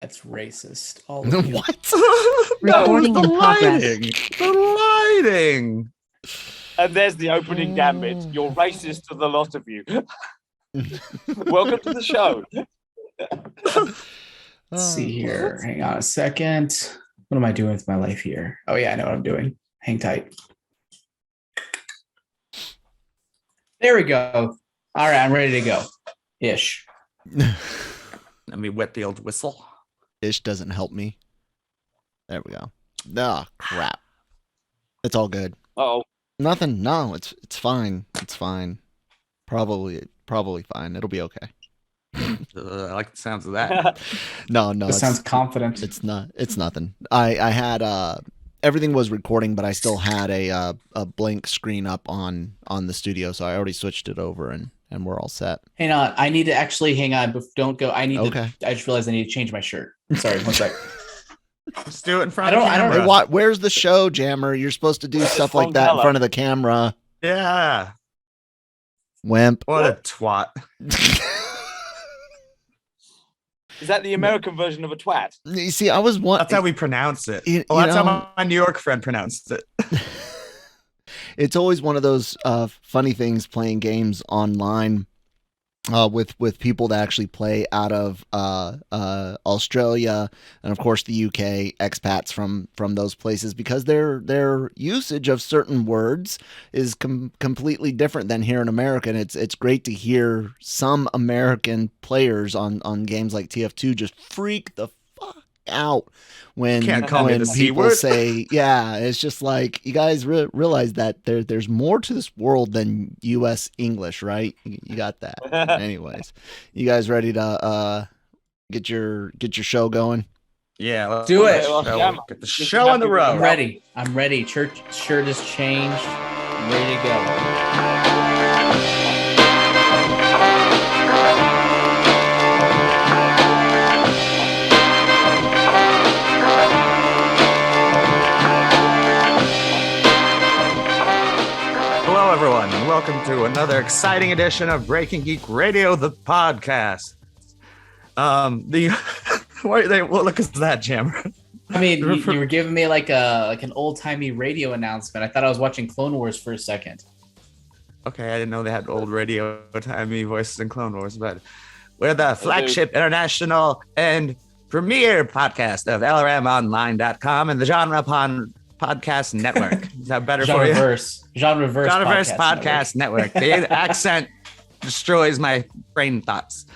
That's racist. All of you. What? Recording the in progress. The lighting. And there's the opening gambit. You're racist to the lot of you. Welcome to the show. Let's see here. Hang on a second. What am I doing with my life here? Oh, yeah, I know what I'm doing. Hang tight. There we go. All right, I'm ready to go. Ish. Let me wet the old whistle. Ish doesn't help me. There we go. Oh, crap. It's all good. Uh-oh. Nothing. No, it's fine. It's fine. Probably fine. It'll be okay. I like the sounds of that. No. It sounds confident. It's not. It's nothing. I had everything was recording, but I still had a blank screen up on the studio, so I already switched it over and we're all set. Hang on. I need to actually hang on. But don't go. I just realized I need to change my shirt. Sorry. One sec. Just do it in front of the I camera. don't. Where's the show, Jammer? You're supposed to do stuff like that in front of the camera. Yeah. Wimp. What a twat. Is that the American version of a twat? You see, I was one. That's how we pronounce it. That's how my New York friend pronounced it. It's always one of those funny things playing games online with people that actually play out of Australia and of course the UK, expats from those places, because their usage of certain words is completely different than here in America. And it's great to hear some American players on games like TF2 just freak the fuck out when people say, yeah, it's just like, you guys realize that there's more to this world than US English, right? You got that. Anyways, you guys ready to get your show going? Yeah, let's do it. Get the show on the road. I'm ready. Shirt is changed. I'm ready to go. Hello, everyone, and welcome to another exciting edition of Breaking Geek Radio, the podcast. What look is that, Jammer? I mean, you were giving me like an old timey radio announcement. I thought I was watching Clone Wars for a second. Okay, I didn't know they had old radio timey voices in Clone Wars, but we're the flagship international and premier podcast of LRMonline.com and the Genre Podcast Network. Is that better for you? Genreverse Podcast Network. The accent destroys my brain thoughts.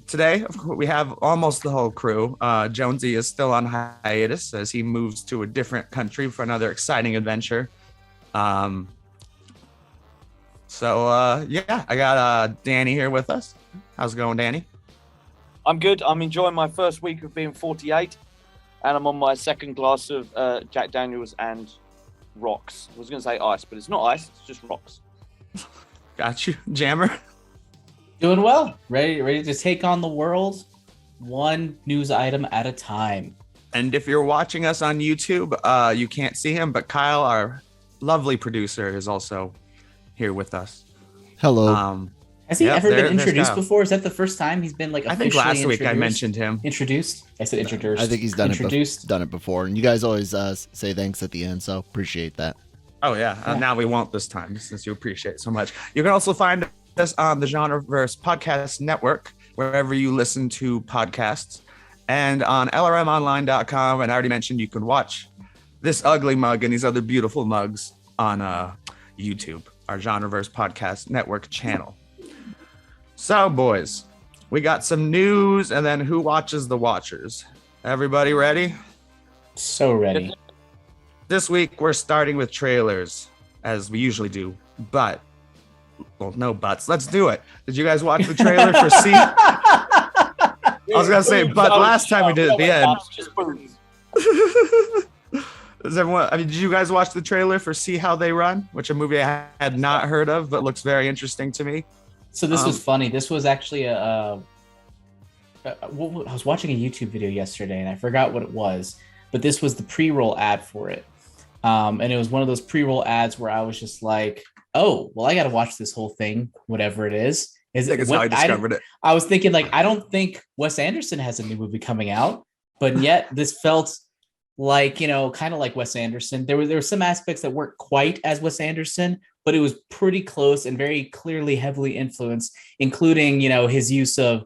Today, of course, we have almost the whole crew. Jonesy is still on hiatus as he moves to a different country for another exciting adventure. I got Danny here with us. How's it going, Danny? I'm good. I'm enjoying my first week of being 48. And I'm on my second glass of Jack Daniels and rocks. I was going to say ice, but it's not ice. It's just rocks. Got you, Jammer. Doing well. Ready to take on the world, one news item at a time. And if you're watching us on YouTube, you can't see him, but Kyle, our lovely producer, is also here with us. Hello. Has he ever been introduced before? Is that the first time he's been like officially I think last week I mentioned him. Introduced? I said introduced. I think he's done it before, and you guys always say thanks at the end, so appreciate that. Oh yeah. Now we won't this time since you appreciate it so much. You can also find us on the Genreverse Podcast Network wherever you listen to podcasts, and on LRMonline.com. And I already mentioned you can watch this ugly mug and these other beautiful mugs on YouTube, our Genreverse Podcast Network channel. So, boys, we got some news, and then who watches the Watchers? Everybody ready? So ready. This week, we're starting with trailers, as we usually do, but, well, no buts. Let's do it. Did you guys watch the trailer for C? I was going to say, but last time we did at the end. Did you guys watch the trailer for See How They Run, which a movie I had not heard of, but looks very interesting to me? So this was funny. This was actually I was watching a YouTube video yesterday and I forgot what it was, but this was the pre-roll ad for it. And it was one of those pre-roll ads where I was just like, oh, well, I got to watch this whole thing, whatever it is. Is I think it it's how I what discovered it. I was thinking like I don't think Wes Anderson has a new movie coming out, but yet this felt like, kind of like Wes Anderson. There were some aspects that weren't quite as Wes Anderson, but it was pretty close and very clearly heavily influenced, including, his use of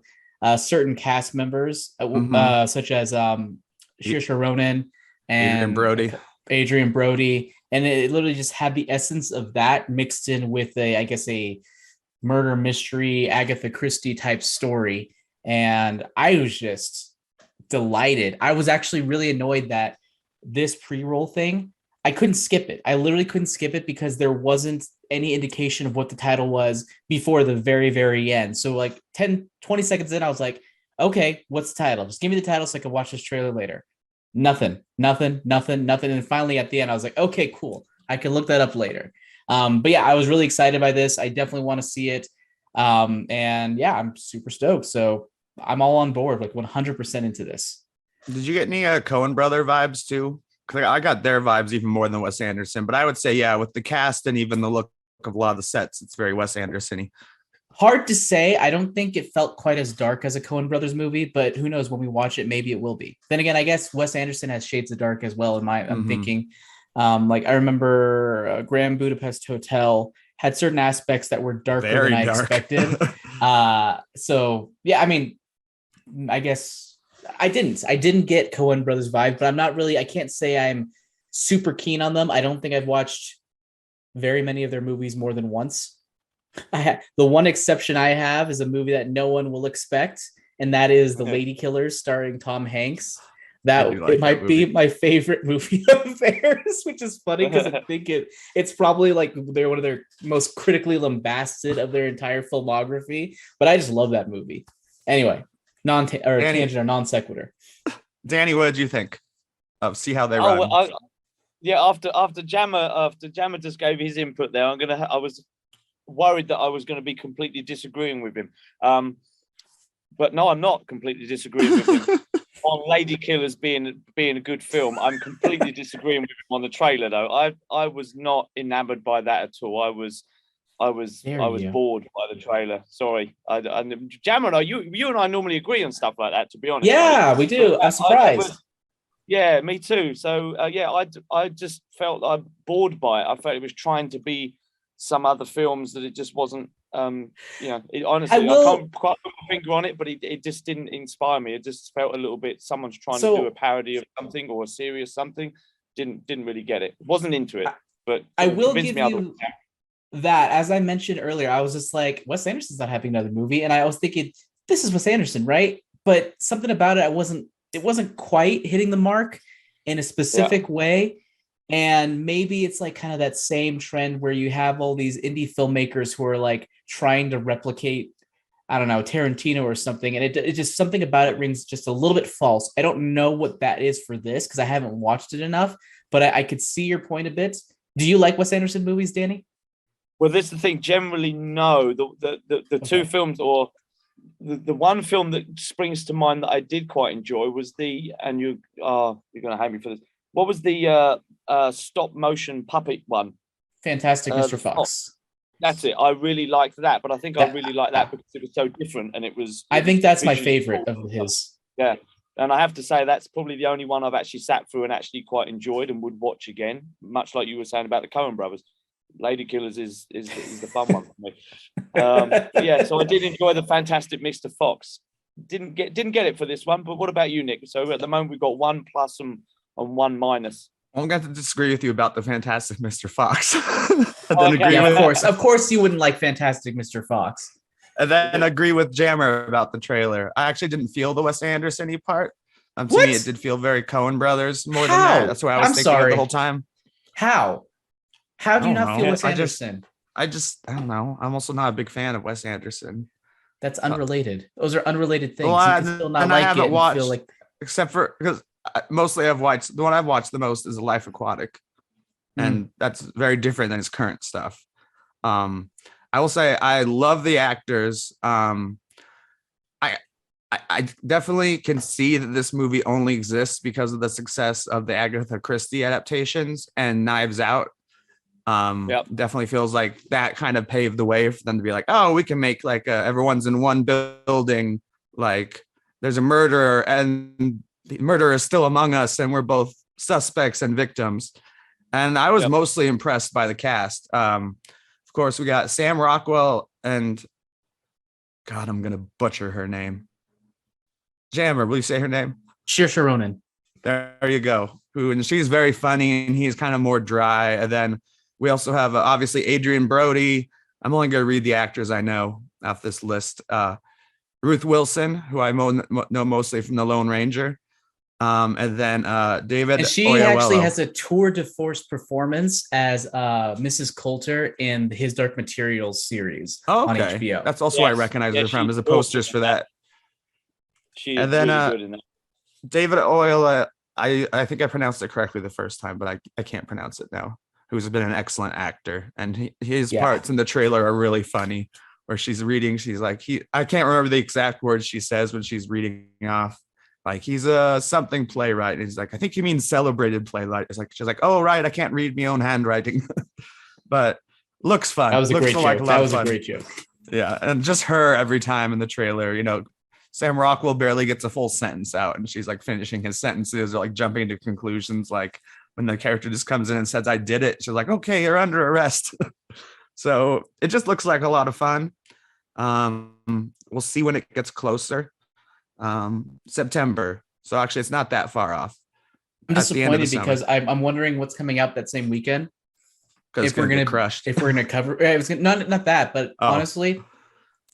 certain cast members, such as Saoirse Ronan and Adrian Brody. And it literally just had the essence of that mixed in with a murder mystery, Agatha Christie type story. And I was just delighted. I was actually really annoyed that this pre-roll thing, I couldn't skip it. I literally couldn't skip it because there wasn't any indication of what the title was before the very, very end. So like 10, 20 seconds in, I was like, okay, what's the title? Just give me the title so I can watch this trailer later. Nothing. And finally at the end, I was like, okay, cool. I can look that up later. But yeah, I was really excited by this. I definitely want to see it. And yeah, I'm super stoked. So I'm all on board, like 100% into this. Did you get any Coen brother vibes too? Because I got their vibes even more than Wes Anderson. But I would say, yeah, with the cast and even the look of a lot of the sets, it's very Wes Anderson-y. Hard to say. I don't think it felt quite as dark as a Coen Brothers movie, but who knows, when we watch it, maybe it will be. Then again, I guess Wes Anderson has shades of dark as well. I'm thinking, like I remember Grand Budapest Hotel had certain aspects that were darker Very than I dark. expected. So yeah, I mean, I guess I didn't get Coen Brothers vibe, but I can't say I'm super keen on them. I don't think I've watched very many of their movies more than once. The one exception I have is a movie that no one will expect, and that is The Lady Killers starring Tom Hanks. It might be my favorite movie of theirs, which is funny because I think it's probably like they're one of their most critically lambasted of their entire filmography. But I just love that movie. Anyway, tangent or non sequitur. Danny, what did you think? See how they run. After Jammer just gave his input there, I was worried that I was going to be completely disagreeing with him. But no, I'm not completely disagreeing with him on Lady Killers being a good film. I'm completely disagreeing with him on the trailer though. I was not enamored by that at all. I was bored by the trailer. Sorry. Jammer, you and I normally agree on stuff like that, to be honest. Yeah, we do. I'm surprised. Yeah, me too. So I just felt bored by it. I felt it was trying to be some other films that it just wasn't. Honestly, I can't quite put my finger on it, but it just didn't inspire me. It just felt a little bit someone's trying to do a parody of something or a serious something. Didn't really get it. Wasn't into it. But I will give you that. As I mentioned earlier, I was just like, Wes Anderson's not having another movie, and I was thinking, this is Wes Anderson, right? But something about it, it wasn't quite hitting the mark in a specific way. And maybe it's like kind of that same trend where you have all these indie filmmakers who are like trying to replicate, I don't know, Tarantino or something. And it just something about it rings just a little bit false. I don't know what that is for this because I haven't watched it enough, but I could see your point a bit. Do you like Wes Anderson movies, Danny? Well, this is the thing. Generally, no. The two films, or the one film that springs to mind that I did quite enjoy was you're going to hate me for this. What was the stop motion puppet one? Fantastic Mr. Fox. That's it. I really liked that, but I think I really liked that because it was so different and it was. I think that's my favorite of his. Yeah, and I have to say that's probably the only one I've actually sat through and actually quite enjoyed and would watch again. Much like you were saying about the Coen Brothers, Lady Killers is the fun one for me. So I did enjoy the Fantastic Mr. Fox. Didn't get it for this one, but what about you, Nick? So at the moment we've got 1+ and 1-. I'm going to disagree with you about the Fantastic Mr. Fox. Of course you wouldn't like Fantastic Mr. Fox. And then agree with Jammer about the trailer. I actually didn't feel the Wes Anderson-y part. To me, it did feel very Coen Brothers more than that. That's what I was thinking of the whole time. How do you not feel Wes Anderson? I don't know. I'm also not a big fan of Wes Anderson. That's unrelated. Those are unrelated things. Well, you can still not like it and feel like... except for because mostly the one I've watched the most is Life Aquatic, and that's very different than his current stuff. I will say I love the actors. I definitely can see that this movie only exists because of the success of the Agatha Christie adaptations and Knives Out. Definitely feels like that kind of paved the way for them to be like, oh, we can make like everyone's in one building, like there's a murderer and the murderer is still among us and we're both suspects and victims. And I was mostly impressed by the cast. Of course, we got Sam Rockwell and God, I'm gonna butcher her name. Jammer, will you say her name? Saoirse Ronan. There you go. And she's very funny, and he's kind of more dry. And then we also have obviously Adrian Brody. I'm only going to read the actors I know off this list. Ruth Wilson, who I know mostly from The Lone Ranger. And then David. And she Oyelowo. actually has a tour de force performance as Mrs. Coulter in his Dark Materials series on HBO. That's also why I recognize her from as the posters for that. And then really good in that. David Oyelowo, I think I pronounced it correctly the first time, but I can't pronounce it now. Who's been an excellent actor, and his parts in the trailer are really funny. Where she's reading, she's like, I can't remember the exact words she says when she's reading off. Like he's a something playwright, and he's like, I think you mean celebrated playwright. It's like she's like, oh right, I can't read my own handwriting, but looks fun. That was a looks great joke. like That was fun. a great joke. Yeah, and just her every time in the trailer, you know. Sam Rockwell barely gets a full sentence out, and she's like finishing his sentences or like jumping to conclusions. Like when the character just comes in and says, I did it. She's like, okay, you're under arrest. So it just looks like a lot of fun. We'll see when it gets closer. September. So actually it's not that far off. I'm disappointed because I'm wondering what's coming out that same weekend. Because we're going to crushed. If we're going to cover, not that, but honestly,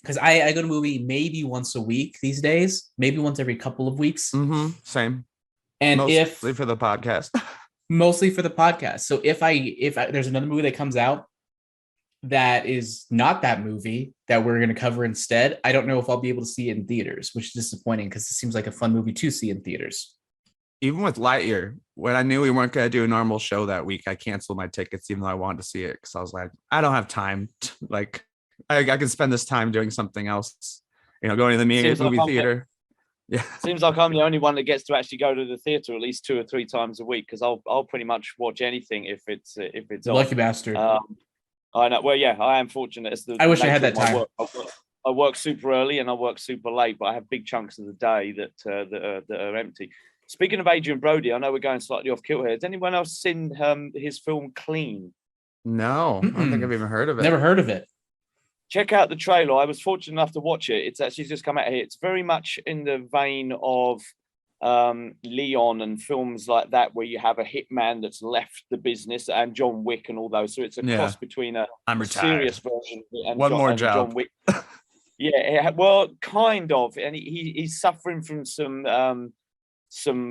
because I go to movie maybe once a week these days, maybe once every couple of weeks. Mm-hmm. Same. And mostly for the podcast. Mostly for the podcast. So if there's another movie that comes out that is not that movie that we're going to cover instead, I don't know if I'll be able to see it in theaters, which is disappointing because it seems like a fun movie to see in theaters. Even with Lightyear, when I knew we weren't going to do a normal show that week, I canceled my tickets even though I wanted to see it because I was like, I don't have time. Like, I can spend this time doing something else, you know, going to the movie theater. Yeah, seems like I'm the only one that gets to actually go to the theater at least 2 or 3 times a week because I'll pretty much watch anything if it's lucky bastard. I know. Well, yeah, I am fortunate. I wish I had that time. I work super early and I work super late, but I have big chunks of the day that are empty. Speaking of Adrian Brody, I know we're going slightly off kilter here. Has anyone else seen his film Clean? No, I don't think I've even heard of it. Never heard of it. Check out the trailer. I was fortunate enough to watch it. It's actually just come out here. It's very much in the vein of Leon and films like that, where you have a hitman that's left the business, and John Wick and all those. So it's a cross between a serious version and John Wick. Yeah, well, kind of. And he's suffering from some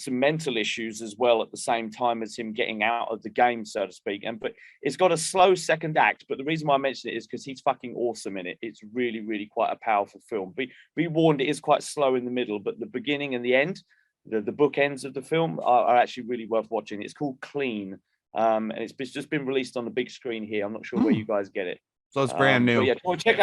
mental issues as well at the same time as him getting out of the game, so to speak. But it's got a slow second act. But the reason why I mention it is because he's fucking awesome in it. It's really, really quite a powerful film. Be warned, it is quite slow in the middle, but the beginning and the end, the bookends of the film are actually really worth watching. It's called Clean, and it's just been released on the big screen here. I'm not sure where you guys get it. So it's brand new. Yeah, well, check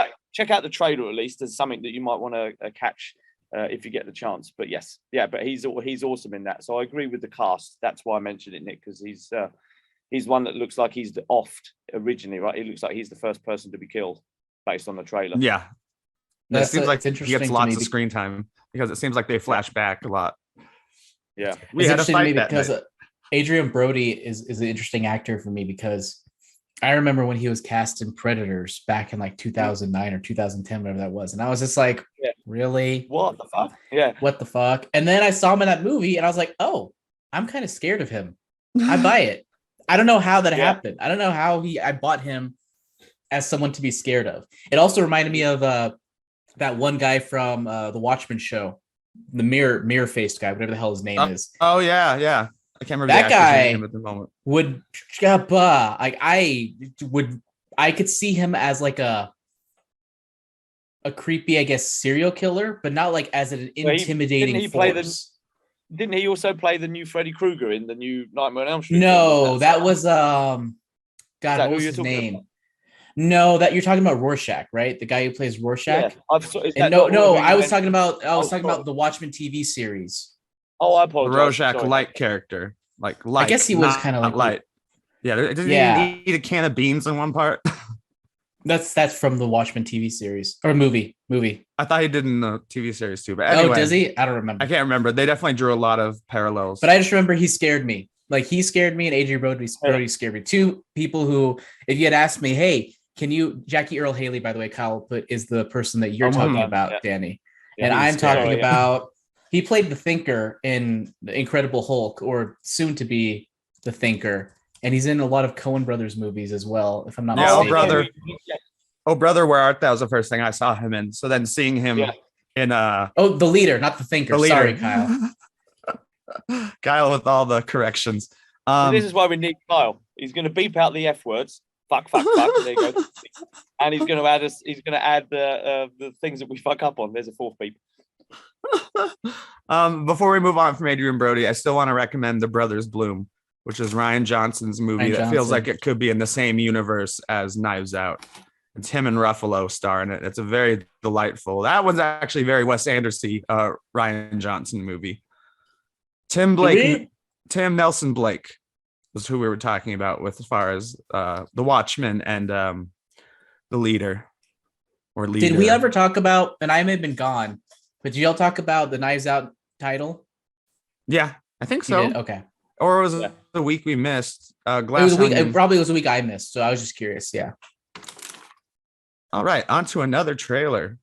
out the trailer at least. There's something that you might want to catch. If you get the chance, but yes, yeah, but he's awesome in that. So I agree with the cast. That's why I mentioned it, Nick, because he's one that looks like he's the Oft originally, right? He looks like he's the first person to be killed based on the trailer. Yeah, it seems like he gets lots of screen time because it seems like they flash back a lot. Yeah, we had a fight that because Adrian Brody is an interesting actor for me because I remember when he was cast in Predators back in like 2009 or 2010, whatever that was. And I was just like, really? What the fuck? Yeah. What the fuck? And then I saw him in that movie and I was like, oh, I'm kind of scared of him. I buy it. I don't know how that happened. I don't know how I bought him as someone to be scared of. It also reminded me of that one guy from the Watchmen show, the mirror-faced guy, whatever the hell his name is. Oh, yeah. I can't remember that guy name at the moment. I could see him as like a creepy, I guess, serial killer, but not like as an intimidating force. Didn't he also play the new Freddy Krueger in the new Nightmare on Elm Street? No, that was God, what was his name? About? No, that you're talking about Rorschach, right? The guy who plays Rorschach. Yeah. I was talking about the Watchmen TV series. Oh, I apologize. The Rorschach light character, like light. I guess he was kind of like light. Yeah, doesn't Yeah. he eat a can of beans in one part? That's from the Watchmen TV series or movie. I thought he did in the TV series too, but Oh, anyway, does he? I don't remember. I can't remember. They definitely drew a lot of parallels. But I just remember he scared me. Like he scared me and Adrian Brody scared me. Two people who, if you had asked me, hey, can you, Jackie Earl Haley, by the way, Kyle is the person that you're talking about, Danny. Yeah, and I'm scary. talking about, he played the Thinker in The Incredible Hulk, or soon to be the Thinker. And he's in a lot of Coen Brothers movies as well, if I'm not mistaken. Oh, brother, where art thou was the first thing I saw him in. So then seeing him in The Leader, not the Thinker. Sorry, Kyle. Kyle with all the corrections. This is why we need Kyle. He's going to beep out the F words. Fuck. There you go. And he's going to add the things that we fuck up on. There's a fourth beep. Before we move on from Adrian Brody, I still want to recommend The Brothers Bloom, which is Rian Johnson's movie that feels like it could be in the same universe as Knives Out. It's him and Ruffalo star in it. It's a very delightful. That one's actually very Wes Anderson-y, Rian Johnson movie. Tim Nelson Blake was who we were talking about with as far as The Watchmen and The Leader. Did we ever talk about, and I may have been gone, but did y'all talk about the Knives Out title? Yeah, I think so. Okay. Or was it the week we missed? It was a week. It probably was a week I missed, so I was just curious. Yeah. All right, on to another trailer.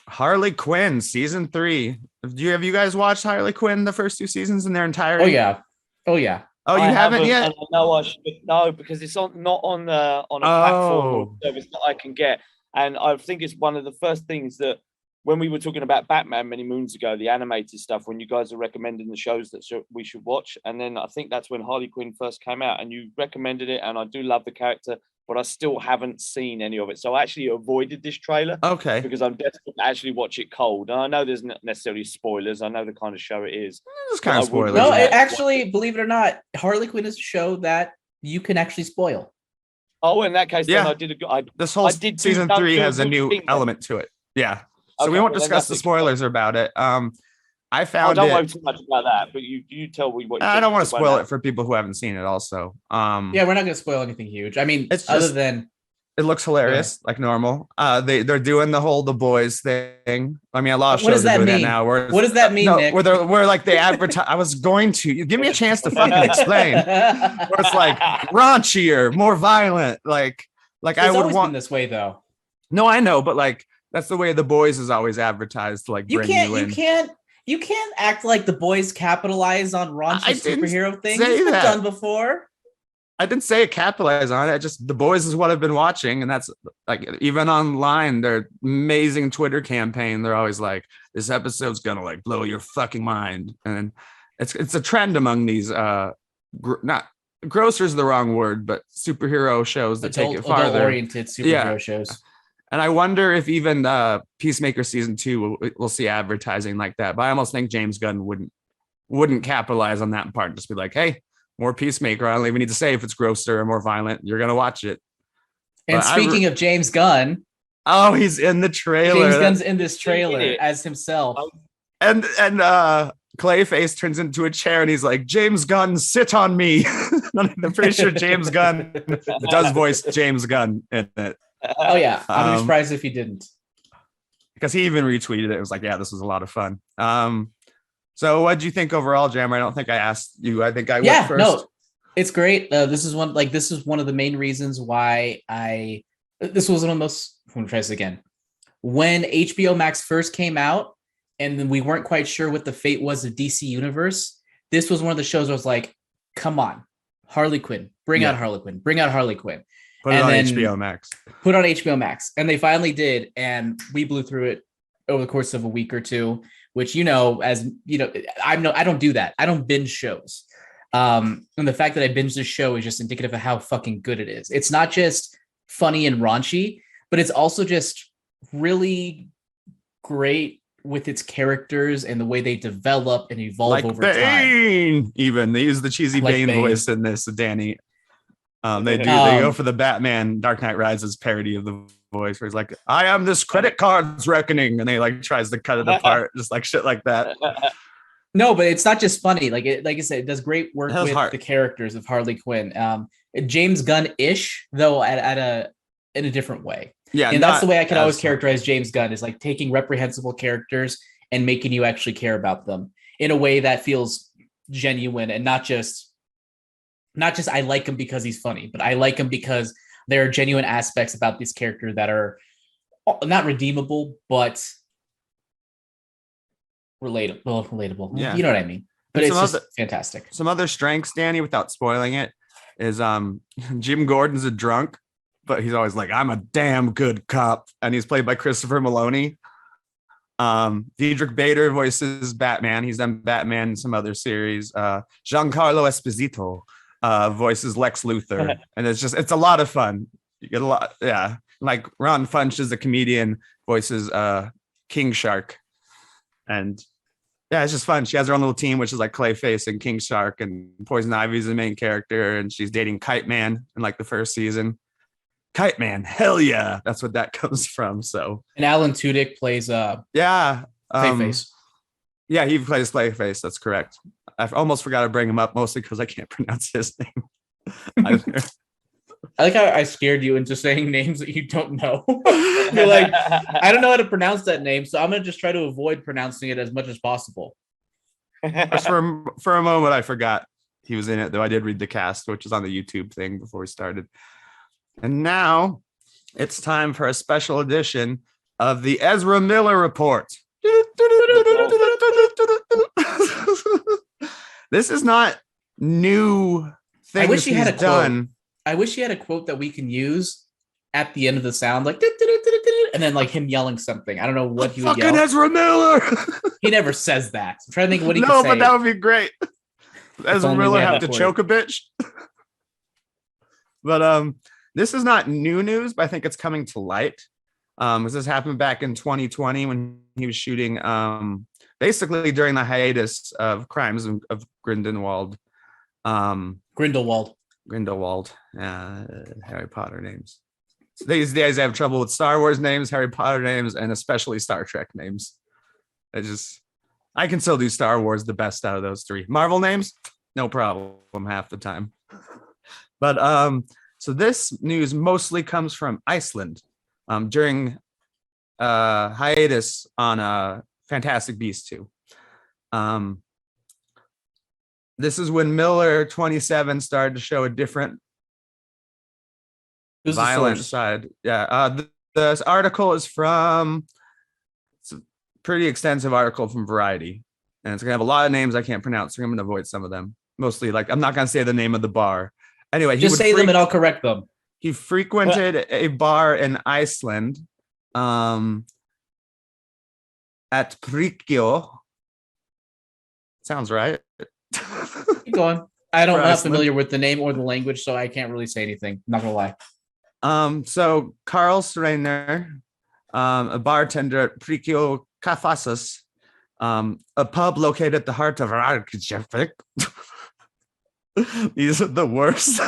Harley Quinn season 3. Have you guys watched Harley Quinn the first 2 seasons in their entirety? Oh yeah. Oh, you haven't yet? No, I should. No, because it's not on a platform or service that I can get. And I think it's one of the first things that when we were talking about Batman many moons ago, the animated stuff, when you guys are recommending the shows that we should watch, and then I think that's when Harley Quinn first came out, and you recommended it, and I do love the character, but I still haven't seen any of it. So I actually avoided this trailer. Okay. Because I'm desperate to actually watch it cold. And I know there's not necessarily spoilers. I know the kind of show it is. It's kind of spoilers. No, actually, believe it or not, Harley Quinn is a show that you can actually spoil. Oh, in that case, then I did. This whole season 3 has a new element to it. Yeah. So we won't discuss the spoilers about it. I found don't worry too much about that, but you tell me what. I don't want to spoil it for people who haven't seen it. Also, yeah, we're not going to spoil anything huge. I mean, it's other than it looks hilarious, like normal. They're doing the whole The Boys thing. I mean, a lot of shows are doing that now. What does that mean, Nick? Where like they advertise. I was going to give me a chance to fucking explain. Where it's like raunchier, more violent. Like it's I would always want been this way though. No, I know, but like that's the way The Boys is always advertised. To like bring you in. You can't act like The Boys capitalize on raunchy superhero things. It's been done before. I didn't say it capitalize on it. Just The Boys is what I've been watching, and that's like even online. Their amazing Twitter campaign. They're always like, "This episode's gonna like blow your fucking mind," and it's a trend among these not grosser is the wrong word, but superhero shows that take it farther. Oriented superhero shows. And I wonder if even Peacemaker season 2 will see advertising like that. But I almost think James Gunn wouldn't capitalize on that part. Just be like, hey, more Peacemaker. I don't even need to say if it's grosser or more violent. You're gonna watch it. And but speaking of James Gunn, oh, he's in the trailer. James Gunn's in this trailer as himself. And Clayface turns into a chair and he's like, James Gunn, sit on me. I'm pretty sure James Gunn does voice James Gunn in it. Oh yeah, I'd be surprised if he didn't. Because he even retweeted it. It was like, yeah, this was a lot of fun. So what do you think overall, Jammer? I don't think I asked you. I think I went first. No, it's great. This is one of the main reasons why this was one of the most. I'm gonna try this again. When HBO Max first came out, and then we weren't quite sure what the fate was of DC Universe. This was one of the shows where I was like, come on, Harley Quinn, bring out Harley Quinn, bring out Harley Quinn. Put it on HBO Max. Put on HBO Max. And they finally did. And we blew through it over the course of a week or two, which, I don't do that. I don't binge shows. And the fact that I binge this show is just indicative of how fucking good it is. It's not just funny and raunchy, but it's also just really great with its characters and the way they develop and evolve over Bane, time. Even they use the cheesy Bane voice in this, Danny. They go for the Batman Dark Knight Rises parody of the voice where he's like, I am this credit card's reckoning, and they like tries to cut it apart, just like shit like that. No, but it's not just funny. Like I said, it does great work with the characters of Harley Quinn. James Gunn-ish, though in a different way. Yeah, and that's the way I can always as- characterize James Gunn, is like taking reprehensible characters and making you actually care about them in a way that feels genuine, and not just I like him because he's funny, but I like him because there are genuine aspects about this character that are not redeemable, but relatable. Yeah. You know what I mean? But And it's some just other- fantastic. Some other strengths, Danny, without spoiling it, is Jim Gordon's a drunk, but he's always like, I'm a damn good cop. And he's played by Christopher Maloney. Diedrich Bader voices Batman. He's done Batman in some other series. Giancarlo Esposito voices Lex Luthor. And it's a lot of fun. You get a lot. Yeah. Like Ron Funch is a comedian, voices King Shark. And yeah, it's just fun. She has her own little team, which is like Clayface and King Shark, and Poison Ivy's the main character, and she's dating Kite Man in like the first season. Kite Man, hell yeah, that's what that comes from. So, and Alan Tudyk plays yeah, Clayface. Yeah, he plays Clayface. That's correct. I almost forgot to bring him up, mostly because I can't pronounce his name either. I like how I scared you into saying names that you don't know. You're like, I don't know how to pronounce that name, so I'm gonna just try to avoid pronouncing it as much as possible. Just for a moment, I forgot he was in it, though I did read the cast, which is on the YouTube thing before we started. And now it's time for a special edition of the Ezra Miller Report. This is not new things I wish he had a done. quote. I wish he had a quote that we can use at the end of the sound, like, and then like him yelling something. I don't know what he would Fucking yell. Ezra Miller. He never says that. I'm trying to think what he could No, say. but that would be great. Ezra only we Miller had have to that for choke a bitch. But this is not new news, but I think it's coming to light. This happened back in 2020 when he was shooting basically during the hiatus of Crimes of Grindelwald. Grindelwald. Harry Potter names. So these days I have trouble with Star Wars names, Harry Potter names, and especially Star Trek names. I can still do Star Wars the best out of those three. Marvel names, no problem half the time. But so this news mostly comes from Iceland during hiatus on Fantastic Beasts 2. This is when Miller 27 started to show a different violent side. Yeah. This article is it's a pretty extensive article from Variety. And it's going to have a lot of names I can't pronounce. So I'm going to avoid some of them. Mostly, like, I'm not going to say the name of the bar. Anyway, just say them and I'll correct them. He frequented a bar in Iceland at Prikio. Sounds right. Keep going. I'm not familiar with the name or the language, so I can't really say anything. Not gonna lie. So Carl Sreiner, a bartender at Prikio Kafasas, a pub located at the heart of Reykjavik. These are the worst.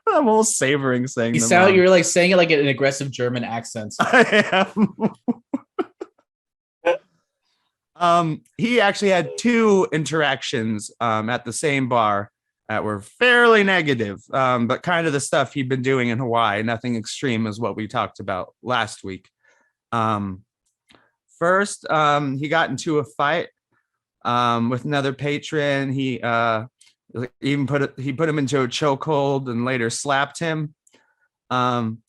I'm almost savoring saying them. You're like saying it like an aggressive German accent. I am. He actually had two interactions at the same bar that were fairly negative, but kind of the stuff he'd been doing in Hawaii. Nothing extreme is what we talked about last week. First, he got into a fight with another patron. He even put him into a chokehold and later slapped him. Ryan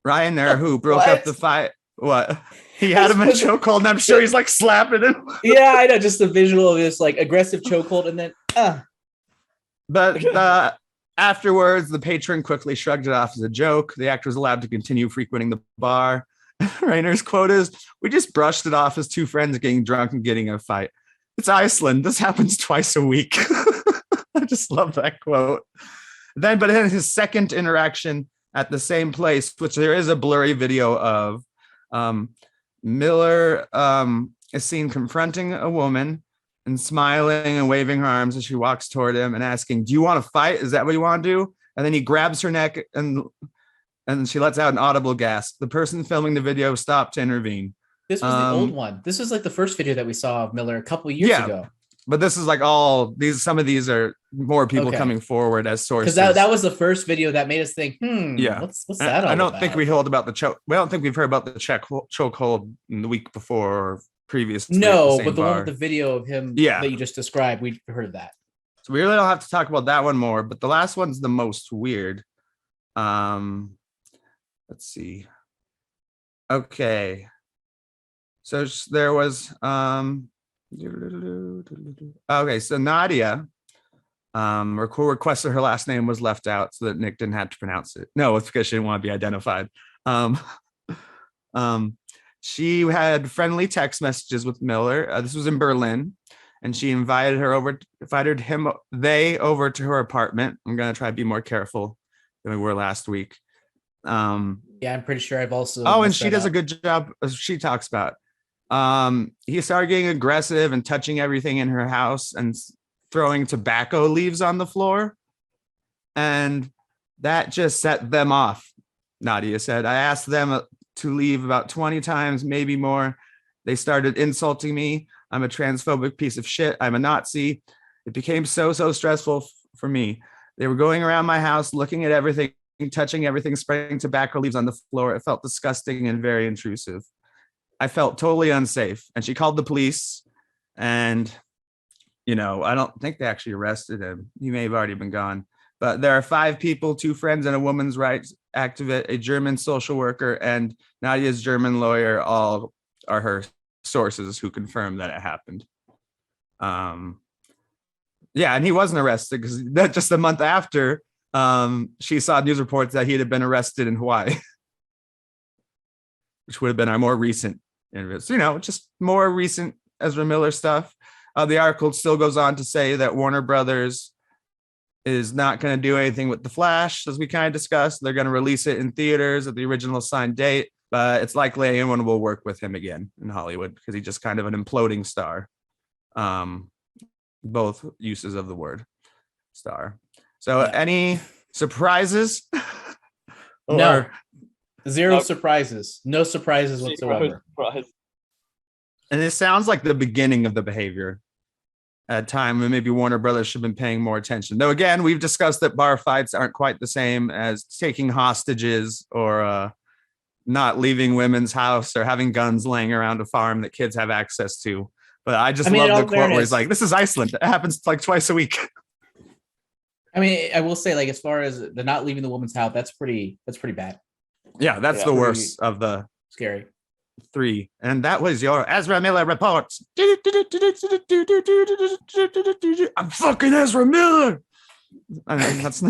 there, who broke up the fight. What? He had him in a chokehold, and I'm sure he's like slapping him. Yeah, I know. Just the visual of this like aggressive chokehold, and then. But afterwards, the patron quickly shrugged it off as a joke. The actor was allowed to continue frequenting the bar. Rainer's quote is, "We just brushed it off as two friends getting drunk and getting in a fight. It's Iceland. This happens twice a week." I just love that quote. But in his second interaction at the same place, which there is a blurry video of, Miller is seen confronting a woman and smiling and waving her arms as she walks toward him and asking, "Do you want to fight? Is that what you want to do?" And then he grabs her neck and she lets out an audible gasp. The person filming the video stopped to intervene. This was the old one. This was like the first video that we saw of Miller a couple of years ago. But this is like some of these are more people coming forward as sources. Because that was the first video that made us think, what's that all I don't about? think we heard about the chokehold in the week before or previous. No, but the one with the video of him that you just described, we heard that. So we really don't have to talk about that one more, but the last one's the most weird. Let's see. Okay. So there was okay, so Nadia requested her last name was left out so that Nick didn't have to pronounce it. No, it's because she didn't want to be identified. She had friendly text messages with Miller. This was in Berlin, and she invited over to her apartment. I'm gonna try to be more careful than we were last week. I'm pretty sure I've also. Oh, and she does a good job. She talks about. He started getting aggressive and touching everything in her house and throwing tobacco leaves on the floor, and that just set them off. Nadia said, "I asked them to leave about 20 times, maybe more. They started insulting me. I'm a transphobic piece of shit. I'm a Nazi. It became so stressful for me. They were going around my house, looking at everything, touching everything, spraying tobacco leaves on the floor. It felt disgusting and very intrusive. I felt totally unsafe." And she called the police, and, I don't think they actually arrested him. He may have already been gone. But there are 5 people, 2 friends and a women's rights activist, a German social worker, and Nadia's German lawyer, all are her sources who confirm that it happened. And he wasn't arrested because just a month after, she saw news reports that he had been arrested in Hawaii, which would have been our more recent interviews. Just more recent Ezra Miller stuff. The article still goes on to say that Warner Brothers is not going to do anything with The Flash, as we kind of discussed. They're going to release it in theaters at the original assigned date, but it's likely anyone will work with him again in Hollywood because he's just kind of an imploding star. Both uses of the word star. So any surprises? No. Zero surprises. No surprises whatsoever. And it sounds like the beginning of the behavior at a time when maybe Warner Brothers should have been paying more attention. Though, again, we've discussed that bar fights aren't quite the same as taking hostages or not leaving women's house or having guns laying around a farm that kids have access to. But I love the quote where he's like, "This is Iceland. It happens like twice a week." I mean, I will say, like, as far as the not leaving the woman's house, that's pretty bad. Yeah, that's the worst of the scary 3. And that was your Ezra Miller report. I'm fucking Ezra Miller. I mean, that's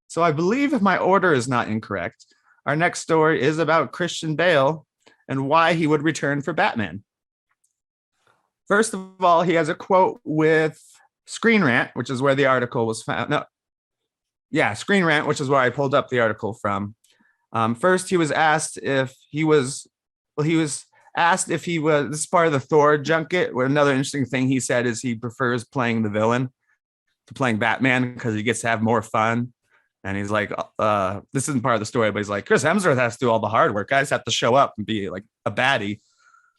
So I believe if my order is not incorrect, our next story is about Christian Bale and why he would return for Batman. First of all, he has a quote with Screen Rant, which is where the article was found. Screen Rant, which is where I pulled up the article from. First, he was asked if he was, this is part of the Thor junket, where another interesting thing he said is he prefers playing the villain to playing Batman because he gets to have more fun. And he's like, this isn't part of the story, but he's like, Chris Hemsworth has to do all the hard work. Guys have to show up and be like a baddie.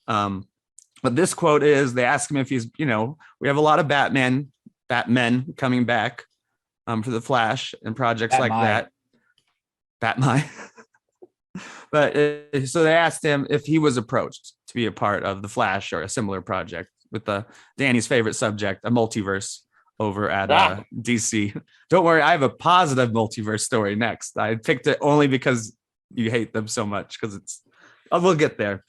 But this quote is, they ask him if he's, we have a lot of Batmen coming back for the Flash and projects like that. Batman. But so they asked him if he was approached to be a part of the Flash or a similar project with Danny's favorite subject, a multiverse over at DC. Don't worry, I have a positive multiverse story next. I picked it only because you hate them so much, because we'll get there.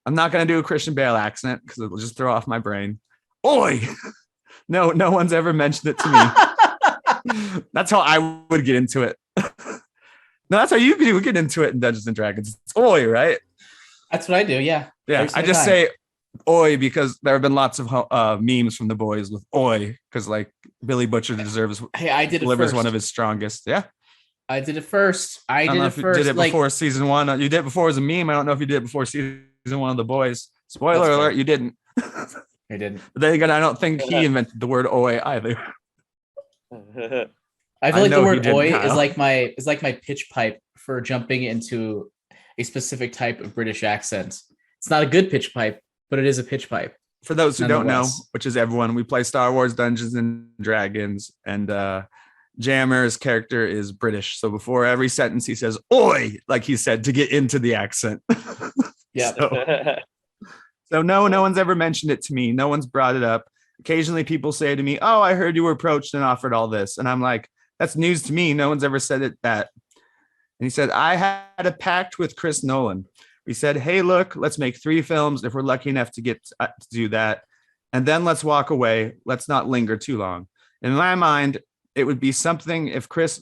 I'm not going to do a Christian Bale accent because it'll just throw off my brain. Oi! No one's ever mentioned it to me. That's how I would get into it. No, that's how you would get into it in Dungeons and Dragons. It's oi, right? That's what I do, yeah. Yeah, I just say oi because there have been lots of memes from the boys with oi, because like Billy Butcher delivers one of his strongest. Yeah. I did it first. I did it first. You did it before season 1. You did it before as a meme. I don't know if you did it before season 1 of the boys. Spoiler alert, you didn't. I didn't. But then again, I don't think he invented the word oi either. I feel like the word oi is like my pitch pipe for jumping into a specific type of British accent. It's not a good pitch pipe, but it is a pitch pipe. For those who don't know, Nonetheless. which is everyone, we play Star Wars Dungeons and Dragons, and Jammer's character is British. So before every sentence he says "oi," like he said, to get into the accent. Yeah. So no one's ever mentioned it to me. No one's brought it up. Occasionally people say to me, "Oh, I heard you were approached and offered all this." And I'm like, that's news to me. No one's ever said it that. And he said, I had a pact with Chris Nolan. We said, hey, look, let's make 3 films if we're lucky enough to get to do that. And then let's walk away. Let's not linger too long. In my mind, it would be something if Chris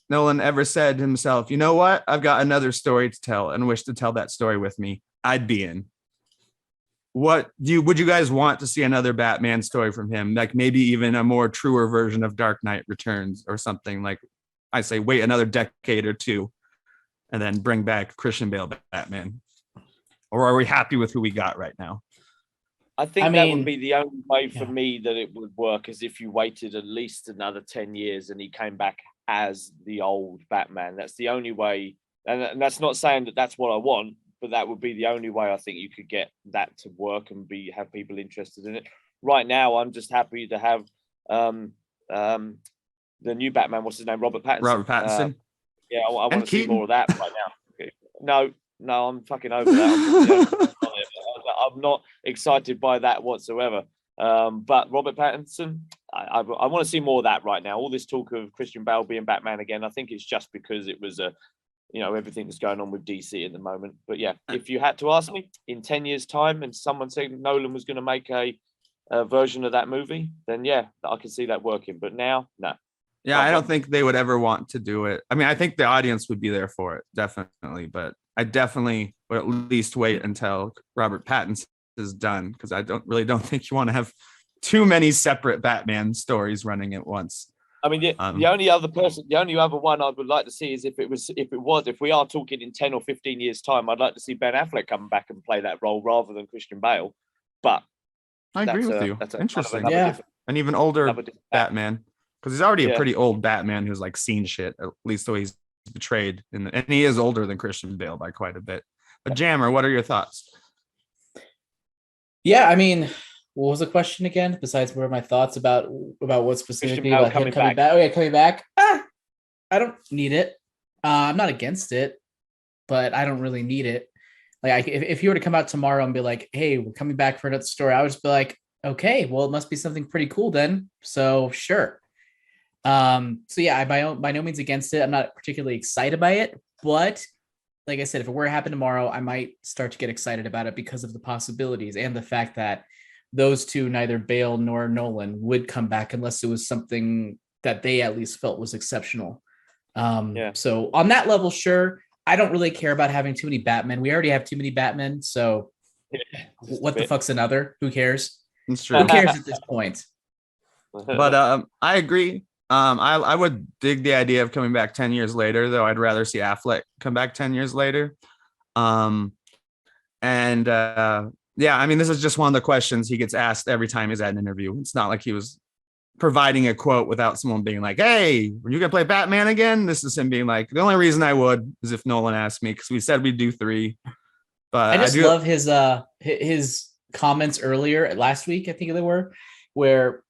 Nolan ever said to himself, you know what? I've got another story to tell and wish to tell that story with me. I'd be in. Would you guys want to see another Batman story from him? Like maybe even a more truer version of Dark Knight Returns or something, like I say, wait another decade or 2 and then bring back Christian Bale Batman? Or are we happy with who we got right now? I think that would be the only way for me that it would work, is if you waited at least another 10 years and he came back as the old Batman. That's the only way. And that's not saying that that's what I want, but that would be the only way I think you could get that to work and have people interested in it. Right now, I'm just happy to have the new Batman. What's his name? Robert Pattinson. Yeah, I want to see more of that right now. No, I'm fucking over that. I'm not excited by that whatsoever. But Robert Pattinson, I want to see more of that right now. All this talk of Christian Bale being Batman again, I think it's just because it was everything that's going on with DC at the moment. But yeah, if you had to ask me in 10 years' time and someone said Nolan was going to make a version of that movie, then yeah, I can see that working. But now, no. Yeah, I don't think they would ever want to do it. I mean, I think the audience would be there for it, definitely. But I definitely would at least wait until Robert Pattinson is done, because I don't think you want to have too many separate Batman stories running at once. I mean, the only other one I would like to see is if we are talking in 10 or 15 years' time, I'd like to see Ben Affleck come back and play that role rather than Christian Bale. But I agree with you. That's interesting. Yeah, an even older Batman, because he's already a pretty old Batman who's like seen shit, at least the way he's portrayed, and he is older than Christian Bale by quite a bit. But Jammer, what are your thoughts? Yeah, I mean, what was the question again? Besides, what are my thoughts about what specifically about him coming back? Oh yeah, coming back. I don't need it. I'm not against it, but I don't really need it. Like, if you were to come out tomorrow and be like, "Hey, we're coming back for another story," I would just be like, "Okay, well, it must be something pretty cool then." So sure. So yeah, I by no means against it. I'm not particularly excited by it, but like I said, if it were to happen tomorrow, I might start to get excited about it because of the possibilities and the fact that those two, neither Bale nor Nolan, would come back unless it was something that they at least felt was exceptional. So on that level, sure. I don't really care about having too many Batmen. We already have too many Batmen. So what the fuck's another? Who cares? It's true. Who cares at this point? But I agree. I would dig the idea of coming back 10 years later, though I'd rather see Affleck come back 10 years later. Yeah, I mean, this is just one of the questions he gets asked every time he's at an interview. It's not like he was providing a quote without someone being like, hey, are you going to play Batman again? This is him being like, the only reason I would is if Nolan asked me, because we said we'd do 3. But I love his comments earlier last week, I think they were, where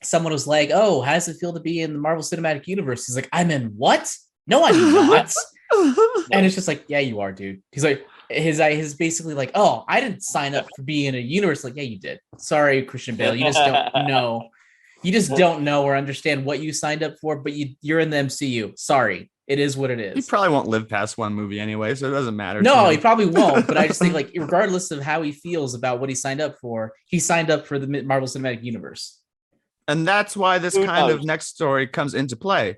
someone was like, oh, how does it feel to be in the Marvel Cinematic Universe? He's like, I'm in what? No, I'm not. And it's just like, yeah, you are, dude. He's like, his basically like, oh, I didn't sign up for being in a universe. Like, yeah, you did. Sorry, Christian Bale. You just don't know. You just don't know or understand what you signed up for, but you're in the MCU. Sorry. It is what it is. He probably won't live past one movie anyway, so it doesn't matter. No, he probably won't. But I just think, like, regardless of how he feels about what he signed up for the Marvel Cinematic Universe. And that's why this kind of next story comes into play.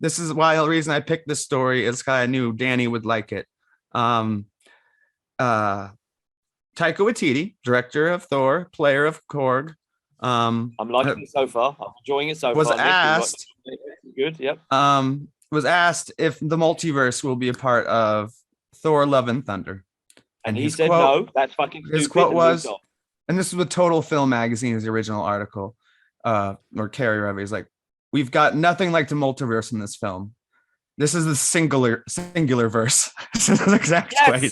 This is why the reason I picked this story is because I knew Danny would like it. Taika Waititi, director of Thor, player of Korg. I'm liking it so far. I'm enjoying it so far. Was asked. Good. Yep. Was asked if the multiverse will be a part of Thor: Love and Thunder, and he said no. That's fucking stupid. His quote was, and this is with Total Film Magazine's original article, or carrier of it. He's like, "We've got nothing like the multiverse in this film. This is the singular verse." This is the exact quote.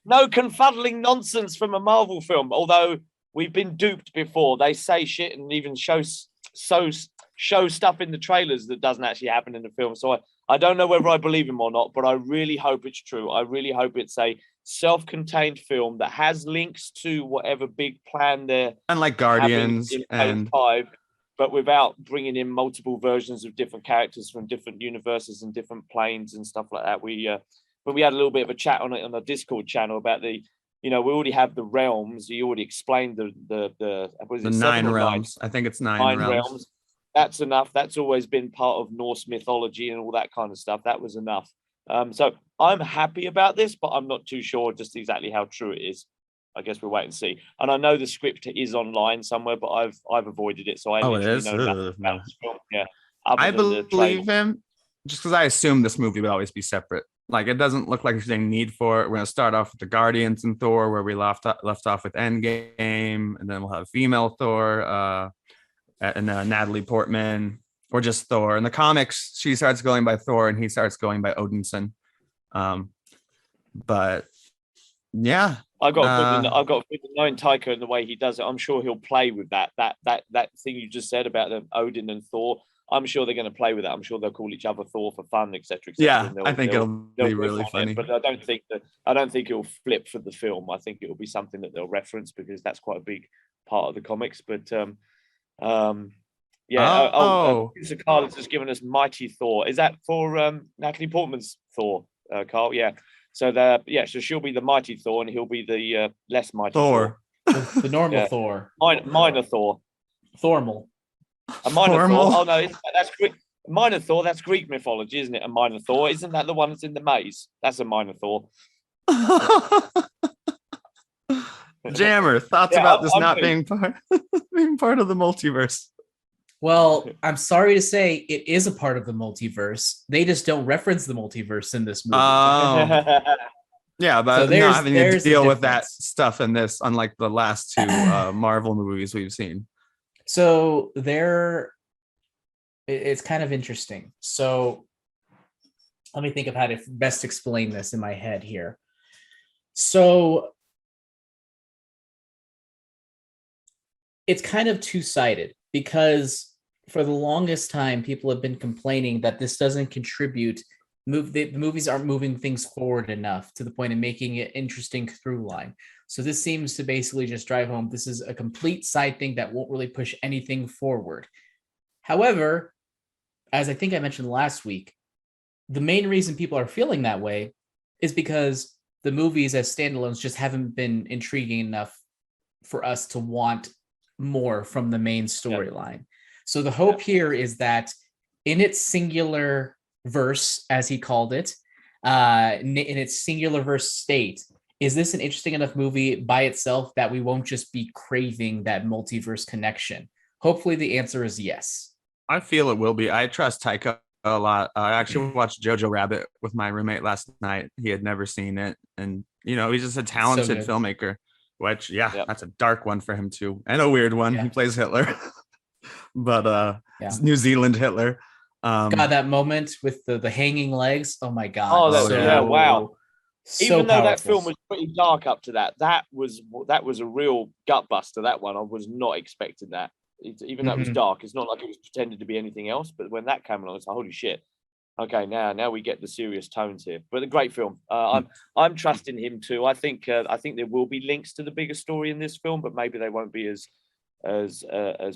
no confuddling nonsense from a Marvel film. Although we've been duped before, they say shit and even show stuff in the trailers that doesn't actually happen in the film. So I don't know whether I believe him or not, but I really hope it's true. I really hope it's a self-contained film that has links to whatever big plan they're and like Guardians in and Phase 5, but without bringing in multiple versions of different characters from different universes and different planes and stuff like that. When we had a little bit of a chat on it on the Discord channel about we already have the realms. You already explained the 9 realms. I think it's 9 realms. That's enough. That's always been part of Norse mythology and all that kind of stuff. That was enough. So I'm happy about this, but I'm not too sure just exactly how true it is. I guess we'll wait and see. And I know the script is online somewhere, but I've avoided it. So I literally know nothing about this film. Yeah, I believe him just because I assume this movie would always be separate. Like, it doesn't look like there's any need for it. We're going to start off with the Guardians and Thor, where we left off with Endgame, and then we'll have female Thor and Natalie Portman, or just Thor. In the comics, she starts going by Thor, and he starts going by Odinson. But yeah, I've got knowing Taika and the way he does it. I'm sure he'll play with that thing you just said about them, Odin and Thor. I'm sure they're going to play with that. I'm sure they'll call each other Thor for fun, etc. Yeah, I think it'll be really funny. But I don't think it'll flip for the film. I think it'll be something that they'll reference because that's quite a big part of the comics. But Producer Carl has given us Mighty Thor. Is that for Natalie Portman's Thor, Carl? Yeah. So so she'll be the Mighty Thor, and he'll be the less Mighty Thor. The normal Thor. Minor Thor. Thormal. A minor Thor. Oh no, that's Greek. Minor Thor. That's Greek mythology, isn't it? A minor Thor. Isn't that the one that's in the maze? That's a minor Thor. Jammer, thoughts about this not being part of the multiverse? Well, I'm sorry to say it is a part of the multiverse. They just don't reference the multiverse in this movie. Yeah, but so not having to deal with that stuff in this, unlike the last 2 Marvel movies we've seen. So it's kind of interesting. So let me think of how to best explain this in my head here. So it's kind of two-sided because for the longest time, people have been complaining that this doesn't contribute. The movies aren't moving things forward enough to the point of making it interesting through line. So this seems to basically just drive home this is a complete side thing that won't really push anything forward. However, as I think I mentioned last week, the main reason people are feeling that way is because the movies as standalones just haven't been intriguing enough for us to want more from the main storyline. So the hope here is that in its singular verse, as he called it, in its singular verse state, is this an interesting enough movie by itself that we won't just be craving that multiverse connection? Hopefully the answer is yes. I feel it will be. I trust Taika a lot. I actually watched Jojo Rabbit with my roommate last night. He had never seen it. And, he's just a talented filmmaker, which, that's a dark one for him too. And a weird one. Yeah. He plays Hitler. But New Zealand Hitler. God, that moment with the hanging legs. Oh my God. Oh, wow. So even though powerful. that film was pretty dark up to that was a real gut buster. That one, I was not expecting that. Even though it was dark, it's not like it was pretended to be anything else. But when that came along, I was like, holy shit. Okay, now we get the serious tones here. But a great film. I'm trusting him too. I think there will be links to the bigger story in this film, but maybe they won't be as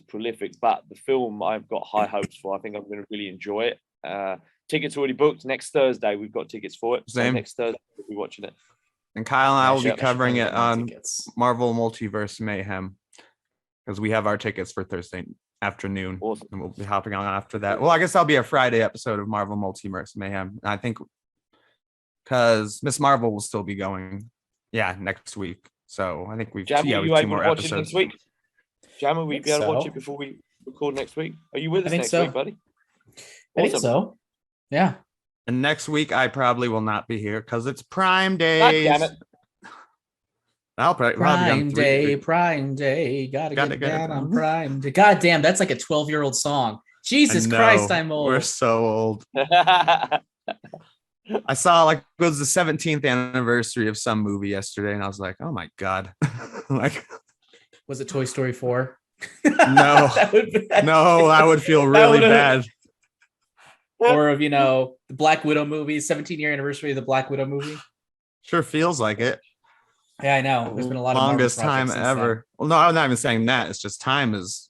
prolific. But the film, I've got high hopes for. I think I'm going to really enjoy it. Tickets already booked. Next Thursday, we've got tickets for it. Same. So next Thursday, we'll be watching it. And Kyle and I will be covering it on Marvel Multiverse Mayhem because we have our tickets for Thursday afternoon. Awesome. And we'll be hopping on after that. Well, I guess that'll be a Friday episode of Marvel Multiverse Mayhem. I think because Miss Marvel will still be going, next week. So I think we've Jammer, we have 2 more episodes next week. Jammer, we'll be able to watch it before we record next week. Are you with us next week, buddy? I think so. Yeah. And next week I probably will not be here because it's Prime Day. God damn it. I'll probably Prime Day. Gotta get down on Prime Day. God damn, that's like a 12-year-old song. Jesus Christ, I'm old. We're so old. I saw like it was the 17th anniversary of some movie yesterday, and I was like, oh my god, like, Was it Toy Story 4? no, I would feel really bad. Or of the Black Widow movie, 17-year anniversary of the Black Widow movie. Sure feels like it. Yeah, I know. There's been a lot of longest time ever. Well, no, I'm not even saying that. It's just time is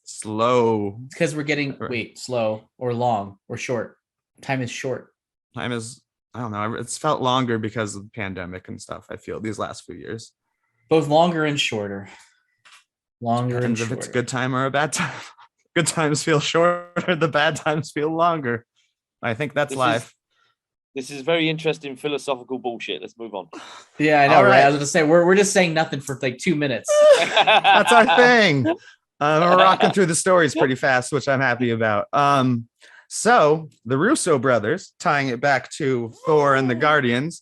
slow. It's because we're getting slow or long or short. Time is short. Time is, I don't know. It's felt longer because of the pandemic and stuff. I feel these last few years, both longer and shorter. Longer and shorter. If it's a good time or a bad time. Good times feel shorter. The bad times feel longer. I think that's life. This is very interesting philosophical bullshit. Let's move on. Yeah, I know, right? I was gonna say we're just saying nothing for like 2 minutes. That's our thing. We're rocking through the stories pretty fast, which I'm happy about. So the Russo brothers, tying it back to Thor and the Guardians,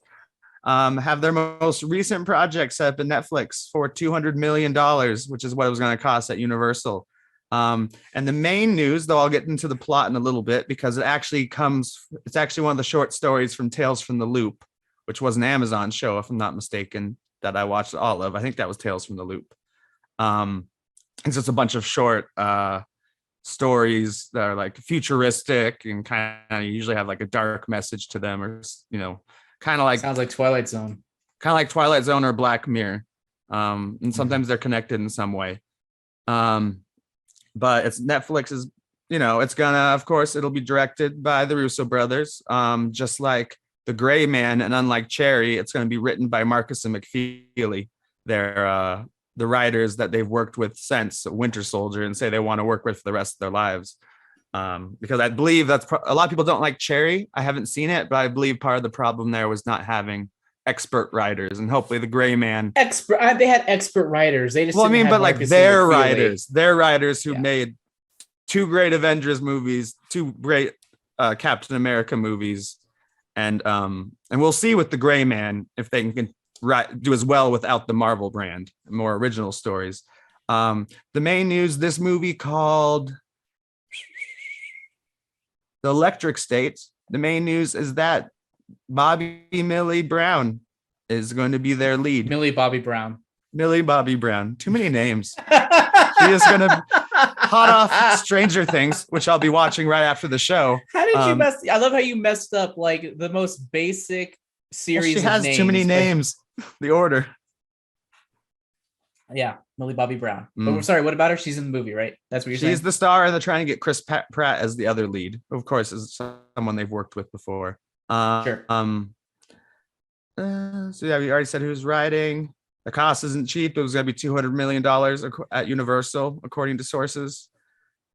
have their most recent project set up in Netflix for $200 million, which is what it was going to cost at Universal. And the main news, though I'll get into the plot in a little bit, because it's actually one of the short stories from Tales from the Loop, which was an Amazon show, if I'm not mistaken, that I watched all of. I think that was Tales from the Loop. It's just a bunch of short stories that are like futuristic and kind of usually have like a dark message to them, or kind of like, sounds like Twilight Zone. Kind of like Twilight Zone or Black Mirror. And sometimes they're connected in some way. But it's Netflix is, it's gonna, of course, it'll be directed by the Russo brothers. Just like The Gray Man and unlike Cherry, it's going to be written by Marcus and McFeely. They're the writers that they've worked with since Winter Soldier and say they want to work with for the rest of their lives. Because I believe that's a lot of people don't like Cherry. I haven't seen it, but I believe part of the problem there was not having expert writers, and hopefully The Gray Man. They had expert writers. They just but like their writers who made 2 great Avengers movies, 2 great Captain America movies, and we'll see with The Gray Man if they can do as well without the Marvel brand, more original stories. The main news: this movie called The Electric State. The main news is that Millie Brown is going to be their lead. Millie Bobby Brown. Too many names. She is going to hot off Stranger Things, which I'll be watching right after the show. How did you mess? I love how you messed up like the most basic series. She has too many names. The order. Yeah, Millie Bobby Brown. But we're sorry, what about her? She's in the movie, right? That's what you're saying? She's the star, and they're trying to get Chris Pratt as the other lead. Of course, is someone they've worked with before. Sure. So yeah, we already said who's writing. The cost isn't cheap. It was going to be $200 million at Universal, according to sources.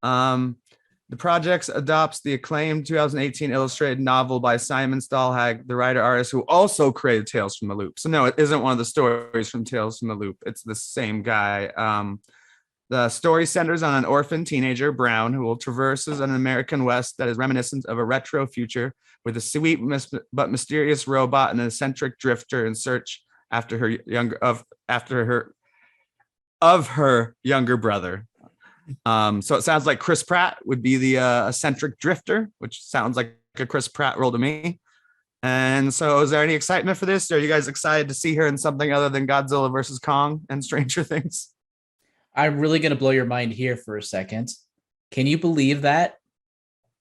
The project adopts the acclaimed 2018 illustrated novel by Simon Stahlhag, the writer-artist who also created Tales from the Loop. So no, it isn't one of the stories from Tales from the Loop. It's the same guy. The story centers on an orphan teenager, Brown, who will traverses an American West that is reminiscent of a retro future with a sweet but mysterious robot and an eccentric drifter in search after her younger brother. So it sounds like Chris Pratt would be the eccentric drifter, which sounds like a Chris Pratt role to me. And so is there any excitement for this? Are you guys excited to see her in something other than Godzilla versus Kong and Stranger Things? I'm really going to blow your mind here for a second. Can you believe that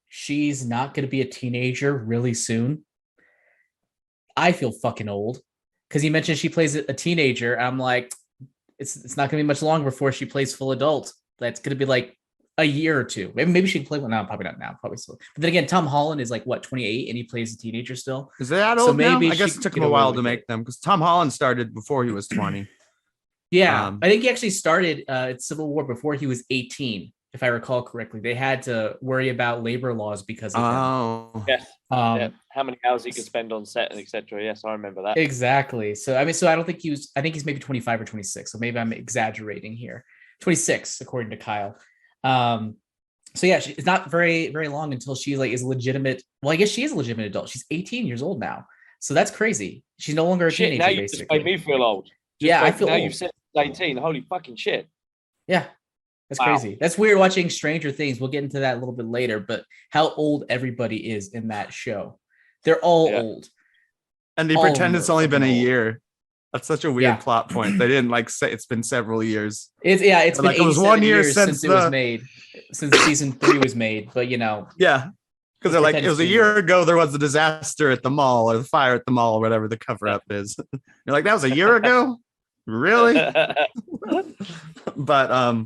she's not going to be a teenager really soon? I feel fucking old because you mentioned she plays a teenager. I'm like, it's not going to be much longer before she plays full adult. That's going to be like a year or two. Maybe she can play one now. Probably not now. Probably still. But then again, Tom Holland is like, what, 28 and he plays a teenager still? Is that old now? I guess it took him a while to make them because Tom Holland started before he was 20. Yeah, I think he actually started Civil War before he was 18, if I recall correctly. They had to worry about labor laws because of him. Yes. Yeah. How many hours he could spend on set and etc. Yes, I remember that. Exactly. So I don't think I think he's maybe 25 or 26. So maybe I'm exaggerating here. 26, according to Kyle. So yeah, it's not very, very long until she like is legitimate. Well, I guess she is a legitimate adult. She's 18 years old now. So that's crazy. She's no longer a teenager. Now you just made me feel old. I feel now old. You've said 18. Holy fucking shit. Yeah. That's crazy. That's weird watching Stranger Things. We'll get into that a little bit later, but how old everybody is in that show. They're all old. And they All pretend of it's them are only been a fucking old. year. That's such a weird plot point. They didn't like say it's been several years. It's been like, 87 it was 1 year years since it was the- made, since season 3 was made. But Yeah. Because they're like, it was a year ago, there was a disaster at the mall or the fire at the mall, or whatever the cover up is. You're like, that was a year ago? Really? But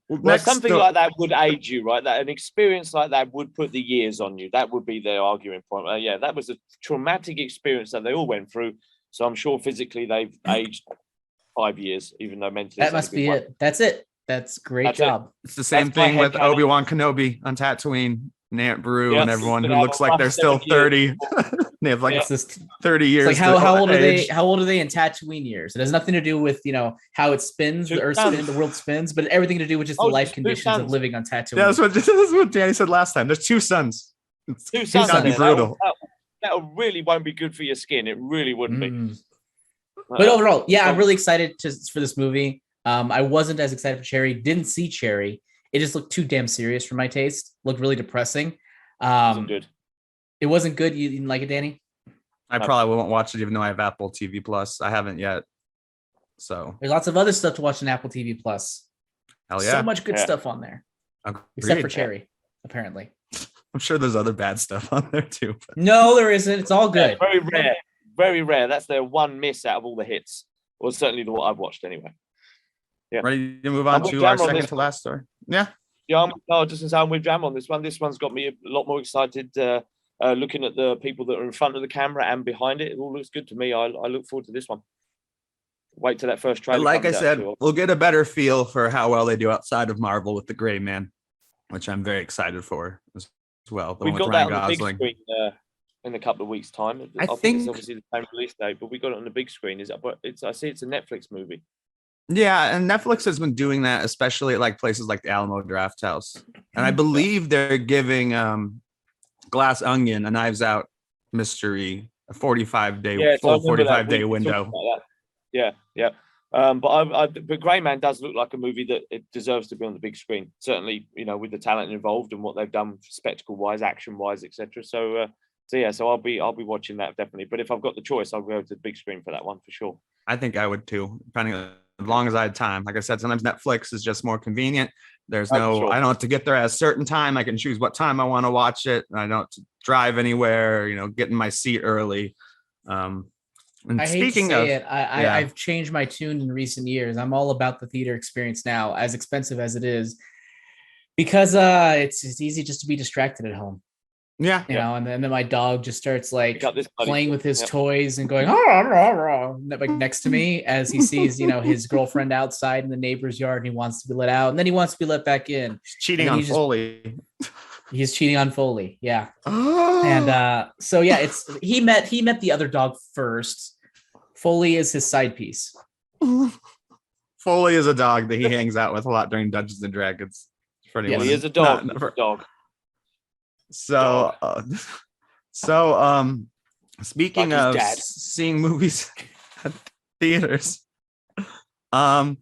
well, something like that would age you, right? That an experience like that would put the years on you. That would be their arguing point. That was a traumatic experience that they all went through. So I'm sure physically they've aged 5 years, even though mentally that must be it. That's it. That's great job. It's the same thing with Obi-Wan Kenobi on Tatooine, and Aunt Beru, and everyone who looks like they're still 30. They have like 30 years. It's like how old are they? How old are they in Tatooine years? It has nothing to do with how it spins, the Earth spins, the world spins, but everything to do with just the life conditions of living on Tatooine. Yeah, that's what Danny said last time. There's 2 suns. Two suns. That'd be brutal. That really won't be good for your skin. It really wouldn't be. But overall, I'm really excited for this movie. I wasn't as excited for Cherry. Didn't see Cherry. It just looked too damn serious for my taste. Looked really depressing. Wasn't good. It wasn't good. You didn't like it, Danny? I probably won't watch it, even though I have Apple TV Plus. I haven't yet. So there's lots of other stuff to watch on Apple TV Plus. Hell yeah. So much good stuff on there. Agreed. Except for Cherry, apparently. I'm sure there's other bad stuff on there too. But... No, there isn't. It's all good. Very rare. Very rare. That's their one miss out of all the hits. Or certainly the what I've watched anyway. Yeah. Ready to move on to our second to last story? Yeah. Yeah, just to say I'm with Jam on this one. This one's got me a lot more excited looking at the people that are in front of the camera and behind it. It all looks good to me. I look forward to this one. Wait till that first trailer. Like I said, we'll get a better feel for how well they do outside of Marvel with the Gray Man, which I'm very excited for as well. We've got that on the big screen in a couple of weeks' time. I think it's obviously the same release date, but we got it on the big screen. I see it's a Netflix movie. Yeah, and Netflix has been doing that, especially at like places like the Alamo Draft House. And I believe they're giving Glass Onion, a Knives Out mystery, a 45-day window. Yeah. But Grey Man does look like a movie that it deserves to be on the big screen. Certainly, with the talent involved and what they've done spectacle-wise, action-wise, etc. So I'll be watching that definitely. But if I've got the choice, I'll go to the big screen for that one for sure. I think I would too, depending on as long as I had time. Like I said, sometimes Netflix is just more convenient. I don't have to get there at a certain time. I can choose what time I want to watch it. I don't have to drive anywhere, get in my seat early. And I hate to say it. I've changed my tune in recent years. I'm all about the theater experience now, as expensive as it is, because it's easy just to be distracted at home. Yeah. And then my dog just starts like playing with his toys and going like next to me as he sees, his girlfriend outside in the neighbor's yard, and he wants to be let out, and then he wants to be let back in. He's cheating on Foley. He's cheating on Foley. Yeah. And he met the other dog first. Foley is his side piece. Foley is a dog that he hangs out with a lot during Dungeons and Dragons. He is a dog. Dog. So speaking of seeing movies at theaters, Tom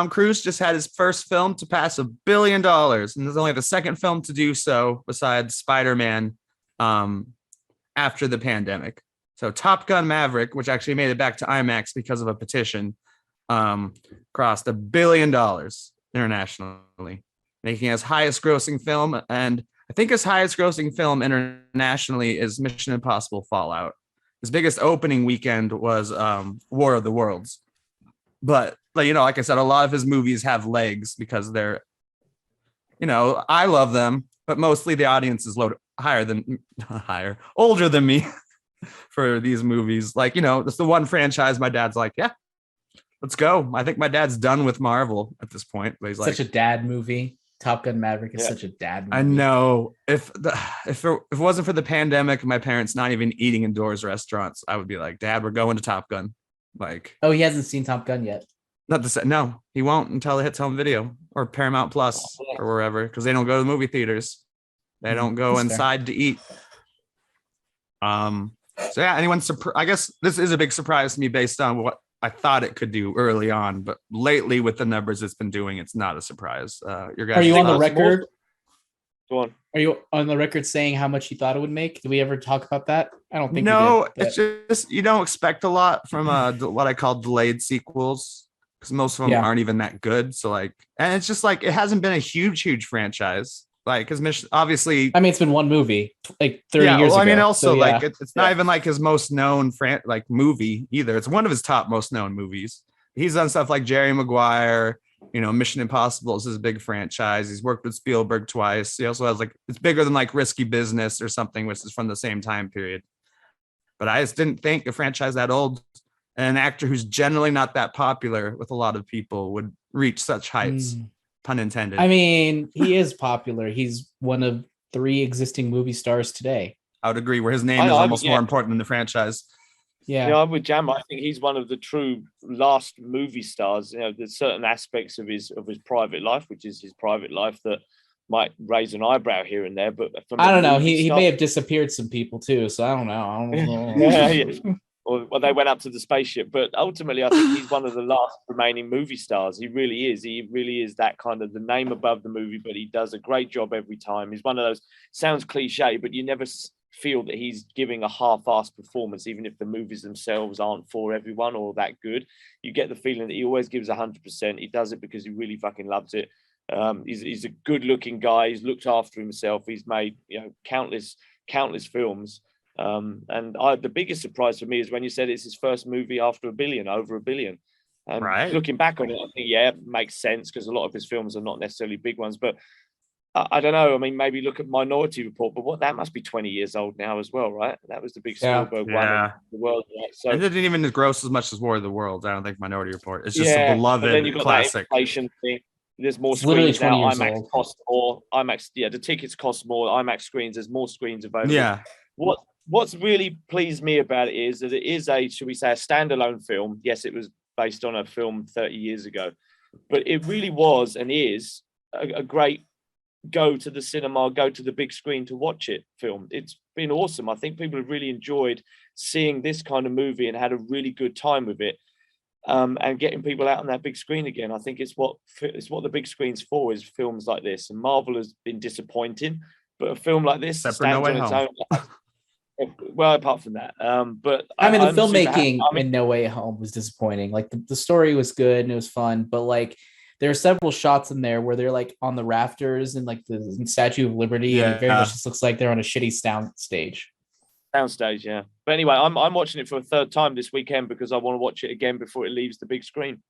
Cruise just had his first film to pass $1 billion, and there's only the second film to do so besides Spider-Man after the pandemic. So Top Gun Maverick, which actually made it back to IMAX because of a petition, crossed $1 billion internationally, making it his highest grossing film. And I think his highest grossing film internationally is Mission Impossible Fallout. His biggest opening weekend was War of the Worlds. But like I said, a lot of his movies have legs because they're, I love them, but mostly the audience is older than me for these movies. Like, it's the one franchise my dad's like, yeah, let's go. I think my dad's done with Marvel at this point. But he's such a dad movie. Top Gun Maverick is such a dad movie. I know. If it wasn't for the pandemic, my parents not even eating indoors restaurants, I would be like, Dad, we're going to Top Gun. Like, oh, he hasn't seen Top Gun yet. No, he won't until it hits home video or Paramount Plus or wherever, because they don't go to the movie theaters. They don't go inside to eat. Anyone's surprised? I guess this is a big surprise to me based on what I thought it could do early on, but lately with the numbers it's been doing, it's not a surprise. Are you on the record? Go on. Are you on the record saying how much you thought it would make? Did we ever talk about that? I don't think No, we did, it's just you don't expect a lot from what I call delayed sequels because most of them aren't even that good. So like, and it's just like it hasn't been a huge franchise. Like his mission, obviously. I mean, it's been one movie, like 30 years ago. I mean, also so, like it's not even like his most known movie either. It's one of his top most known movies. He's done stuff like Jerry Maguire. Mission Impossible is his big franchise. He's worked with Spielberg twice. He also has it's bigger than like Risky Business or something, which is from the same time period. But I just didn't think a franchise that old and an actor who's generally not that popular with a lot of people would reach such heights. Pun intended. I mean, he is popular. He's one of 3 existing movie stars today. I would agree where his name is almost more important than the franchise. Yeah, I'm with Jam. I think he's one of the true last movie stars. There's certain aspects of his private life, which is his private life, that might raise an eyebrow here and there. But I don't know. He may have disappeared some people too, so I don't know. Well, they went up to the spaceship, but ultimately, I think he's one of the last remaining movie stars. He really is. He really is that kind of the name above the movie, but he does a great job every time. He's one of those, sounds cliche, but you never feel that he's giving a half-assed performance, even if the movies themselves aren't for everyone or that good. You get the feeling that he always gives 100%. He does it because he really fucking loves it. He's a good-looking guy. He's looked after himself. He's made countless films. And the biggest surprise for me is when you said it's his first movie after over $1 billion. And right. Looking back on it, I think it makes sense because a lot of his films are not necessarily big ones, but I don't know. I mean, maybe look at Minority Report, but that must be 20 years old now as well, right? That was the big Spielberg one in the world. Right? So it didn't even gross as much as War of the Worlds. I don't think Minority Report. It's just a beloved but then you've got classic. That inflation thing. There's more it's literally screens 20 now. years IMAX old. costs more. The tickets cost more. IMAX screens. There's more screens available. Yeah. What's really pleased me about it is that it is a standalone film. Yes, it was based on a film 30 years ago, but it really was and is a great go to the cinema, go to the big screen to watch it film. It's been awesome. I think people have really enjoyed seeing this kind of movie and had a really good time with it. And getting people out on that big screen again. I think it's what the big screen's for, is films like this. And Marvel has been disappointing, but a film like this stands on its own. Well, apart from that, but I mean, the filmmaking in No Way Home was disappointing. Like the story was good and it was fun, but like there are several shots in there where they're like on the rafters and like the Statue of Liberty, and it very much just looks like they're on a shitty soundstage. Yeah. But anyway, I'm watching it for a third time this weekend because I want to watch it again before it leaves the big screen.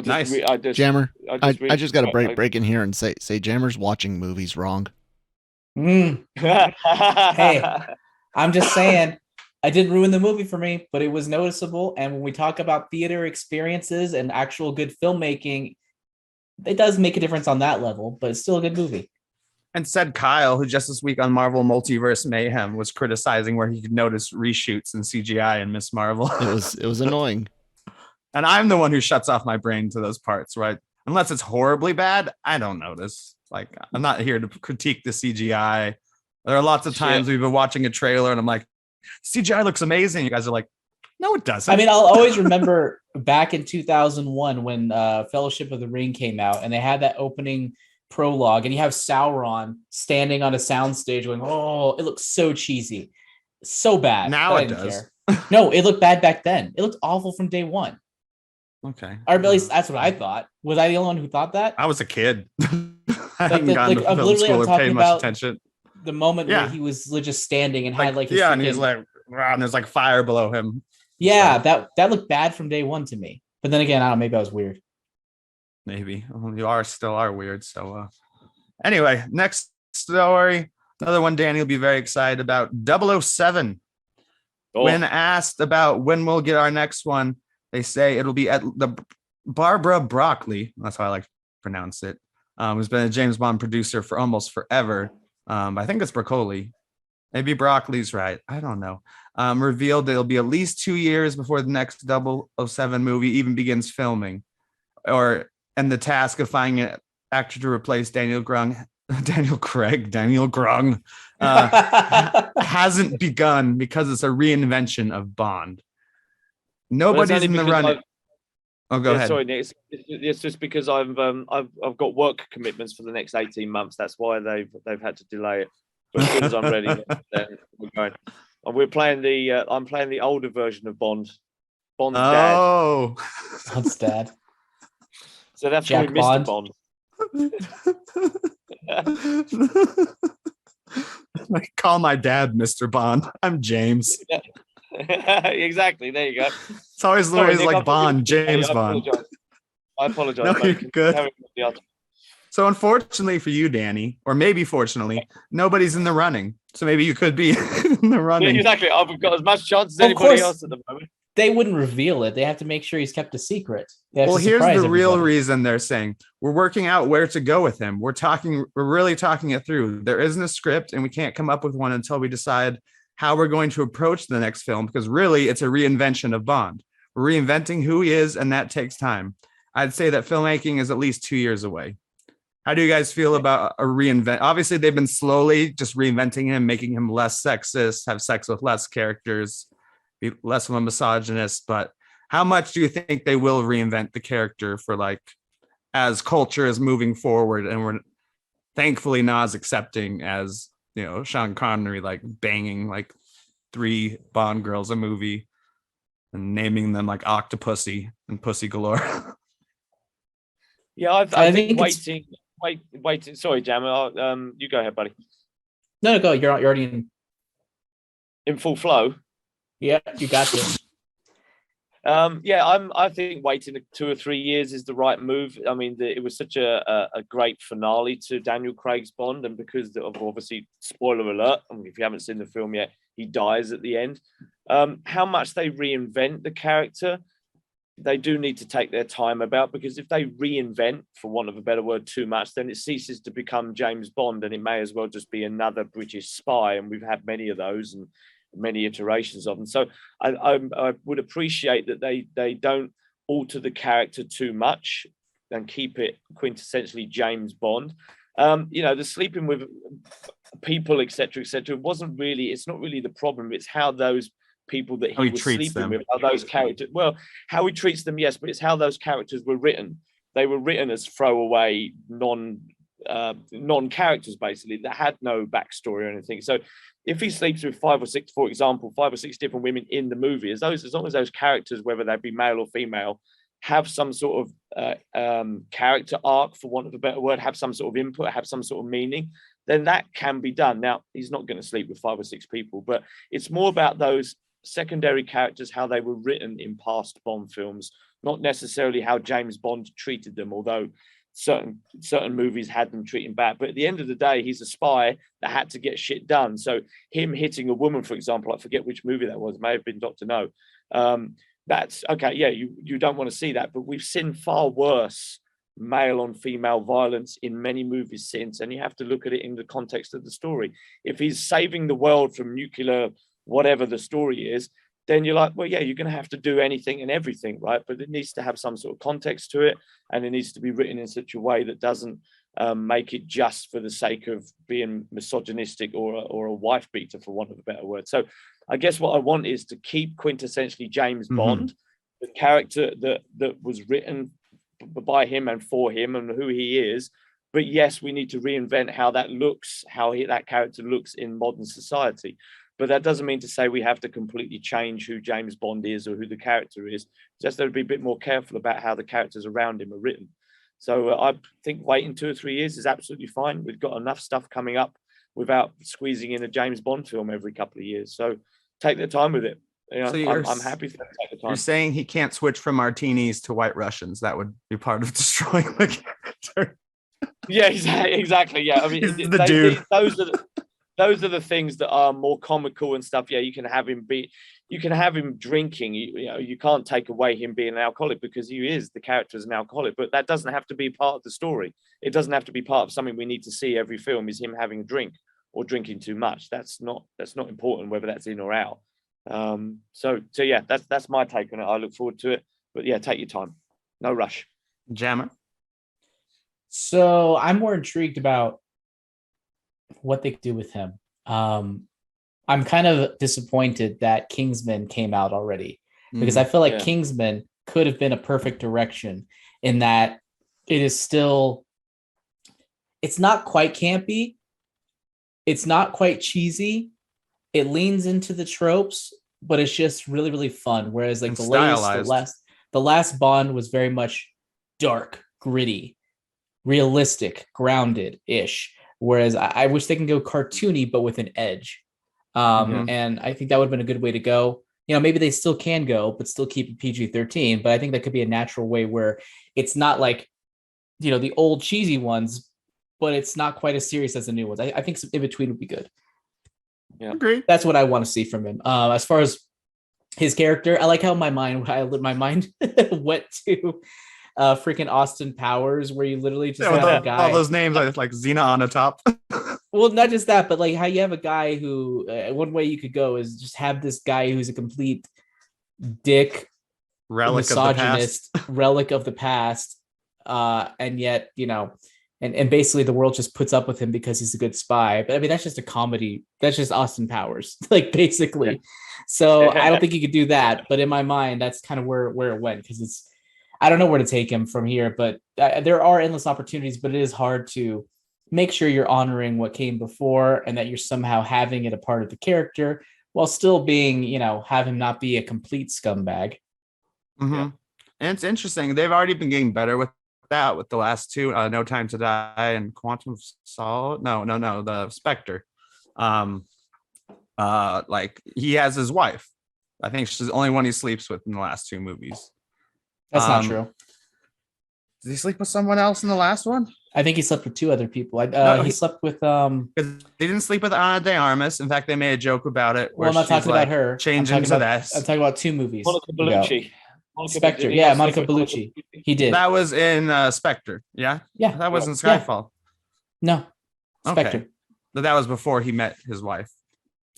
Nice. Jammer, I just got to break in here and say Jammer's watching movies wrong. Hey, I'm just saying, I didn't ruin the movie for me, but it was noticeable. And when we talk about theater experiences and actual good filmmaking, it does make a difference on that level, but it's still a good movie. And said Kyle, who just this week on Marvel Multiverse Mayhem was criticizing where he could notice reshoots and CGI in Miss Marvel. It was annoying. And I'm the one who shuts off my brain to those parts, right? Unless it's horribly bad, I don't notice. Like, I'm not here to critique the CGI. There are lots of times we've been watching a trailer and I'm like, CGI looks amazing. You guys are like, no, it doesn't. I mean, I'll always remember back in 2001 when Fellowship of the Ring came out and they had that opening prologue and you have Sauron standing on a soundstage going, oh, it looks so cheesy. So bad. Now it does. No, it looked bad back then. It looked awful from day one. Okay. Or at least that's what I thought. Was I the only one who thought that? I was a kid. I Like hadn't gone to film school or paid much attention. The moment where he was just standing and had like his and he's like, and there's like fire below him. Yeah, so that looked bad from day one to me. But then again, I don't know, maybe I was weird. Maybe. Well, you still are weird. So anyway, next story. Another one Danny will be very excited about. 007. Oh. When asked about when we'll get our next one, they say it'll be at the Barbara Broccoli. That's how I like to pronounce it. Who's been a James Bond producer for almost forever. I think it's Broccoli. Maybe Broccoli's right. I don't know. Revealed that it'll be at least 2 years before the next 007 movie even begins filming. And the task of finding an actor to replace Daniel Craig hasn't begun because it's a reinvention of Bond. Nobody's in the running. Oh, go ahead. Sorry, Nick. It's just because I've got work commitments for the next 18 months. That's why they've had to delay it. But as soon as I'm ready, then we're going. And we're playing I'm playing the older version of Bond. Bond's dad. Oh, Bond's dad. So that's Jack Mr. Bond. Call my dad Mr. Bond. I'm James. Exactly. There you go. It's always Nick, like Bond, James Bond. I apologize. No, you're good. So unfortunately for you, Danny, or maybe fortunately, nobody's in the running. So maybe you could be in the running. Yeah, exactly. I've got as much chance as anybody else at the moment. They wouldn't reveal it. They have to make sure he's kept a secret. Well, here's the real reason they're saying we're working out where to go with him. We're really talking it through. There isn't a script, and we can't come up with one until we decide how we're going to approach the next film, because really it's a reinvention of Bond. We're reinventing who he is, and that takes time. I'd say that filmmaking is at least 2 years away. How do you guys feel about a reinvent? Obviously, they've been slowly just reinventing him, making him less sexist, have sex with less characters, be less of a misogynist. But how much do you think they will reinvent the character for, like, as culture is moving forward and we're thankfully not as accepting as, you know, Sean Connery, like banging like 3 Bond girls a movie and naming them like Octopussy and Pussy Galore? Yeah, I think waiting. Sorry, Jam. You go ahead, buddy. No, go. You're already in full flow. Yeah, you got this. I think waiting 2 or 3 years is the right move. I mean, it was such a great finale to Daniel Craig's Bond, and because of, obviously, spoiler alert, I mean, if you haven't seen the film yet, he dies at the end. How much they reinvent the character, they do need to take their time about, because if they reinvent, for want of a better word, too much, then it ceases to become James Bond, and it may as well just be another British spy, and we've had many of those and many iterations of them. So I would appreciate that they don't alter the character too much and keep it quintessentially James Bond. The sleeping with people, etc., it's not really the problem. It's how those people that he was sleeping with, how those characters, how he treats them, yes, but it's how those characters were written. They were written as throwaway non-characters, basically, that had no backstory or anything. So if he sleeps with 5 or 6, for example, 5 or 6 different women in the movie, as long as those characters, whether they be male or female, have some sort of character arc, for want of a better word, have some sort of input, have some sort of meaning, then that can be done. Now, he's not going to sleep with 5 or 6 people, but it's more about those secondary characters, how they were written in past Bond films, not necessarily how James Bond treated them, although certain movies had them treating bad. But at the end of the day, he's a spy that had to get shit done. So him hitting a woman, for example, I forget which movie that was, it may have been Dr. No. That's okay. Yeah, you don't want to see that, but we've seen far worse male on female violence in many movies since, and you have to look at it in the context of the story. If he's saving the world from nuclear, whatever the story is, then you're like, well, yeah, you're going to have to do anything and everything, right? But it needs to have some sort of context to it, and it needs to be written in such a way that doesn't make it just for the sake of being misogynistic or a wife beater, for want of a better word. So I guess what I want is to keep quintessentially James Bond, the character that was written by him and for him and who he is. But yes, we need to reinvent how that looks, that character looks in modern society. But that doesn't mean to say we have to completely change who James Bond is or who the character is. Just to be a bit more careful about how the characters around him are written. So I think waiting 2 or 3 years is absolutely fine. We've got enough stuff coming up without squeezing in a James Bond film every couple of years. So take the time with it. You know, so I'm happy to take the time. You're saying he can't switch from martinis to White Russians. That would be part of destroying the character. Yeah, exactly. Yeah, I mean, those are the things that are more comical and stuff. Yeah, you can have him drinking. You can't take away him being an alcoholic, because the character is an alcoholic. But that doesn't have to be part of the story. It doesn't have to be part of something we need to see every film, is him having a drink or drinking too much. That's not important, whether that's in or out. So yeah, that's my take on it. I look forward to it. But yeah, take your time. No rush. Jammer. So I'm more intrigued about what they could do with him. I'm kind of disappointed that Kingsman came out already, because I feel like Kingsman could have been a perfect direction in that it is still, it's not quite campy. It's not quite cheesy. It leans into the tropes, but it's just really, really fun. Whereas like the last Bond was very much dark, gritty, realistic, grounded-ish. Whereas I wish they can go cartoony, but with an edge. And I think that would have been a good way to go. You know, maybe they still can go, but still keep it PG-13. But I think that could be a natural way where it's not like, you know, the old cheesy ones, but it's not quite as serious as the new ones. I think some in between would be good. Yeah, agree. That's what I want to see from him. As far as his character, I like how my mind went to freaking Austin Powers, where you literally just have a guy. All those names, like Xena on the top. Well, not just that, but like how you have a guy who one way you could go is just have this guy who's a complete dick, misogynist, relic of the past, and yet, you know, and basically the world just puts up with him because he's a good spy. But I mean, that's just a comedy. That's just Austin Powers, like basically. Yeah. So I don't think you could do that. But in my mind, that's kind of where it went, because it's, I don't know where to take him from here. But there are endless opportunities, but it is hard to make sure you're honoring what came before and that you're somehow having it a part of the character while still being, you know, have him not be a complete scumbag. Yeah. And it's interesting. They've already been getting better with that with the last two, No Time to Die and Quantum of Solace. No, the Spectre. Like he has his wife. I think she's the only one he sleeps with in the last two movies. That's not true. Did he sleep with someone else in the last one? I think he slept with two other people. He slept with He didn't sleep with Ana de Armas. In fact, they made a joke about it. Well, I'm not talking about her. Changing to this. I'm talking about two movies. Monica Bellucci. Spectre. Yeah, Monica Bellucci. He did. That was in Spectre. Yeah. Yeah. That wasn't Skyfall. No. Spectre. Okay. But that was before he met his wife.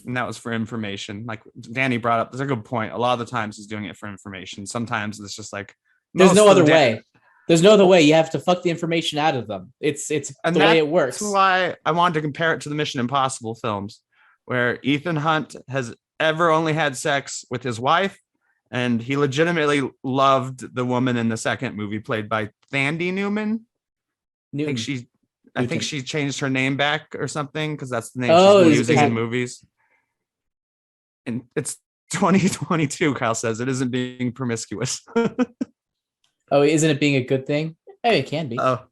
And that was for information. Like Danny brought up, there's a good point. A lot of the times he's doing it for information. Sometimes it's just like there's no other way. There's no other way. You have to fuck the information out of them. It's the way it works. That's why I wanted to compare it to the Mission Impossible films, where Ethan Hunt has ever only had sex with his wife, and he legitimately loved the woman in the second movie played by Thandie Newton. I think she changed her name back or something because that's the name she's been using in movies. And it's 2022, Kyle says. It isn't being promiscuous. Oh, isn't it being a good thing? Hey, it can be. Oh,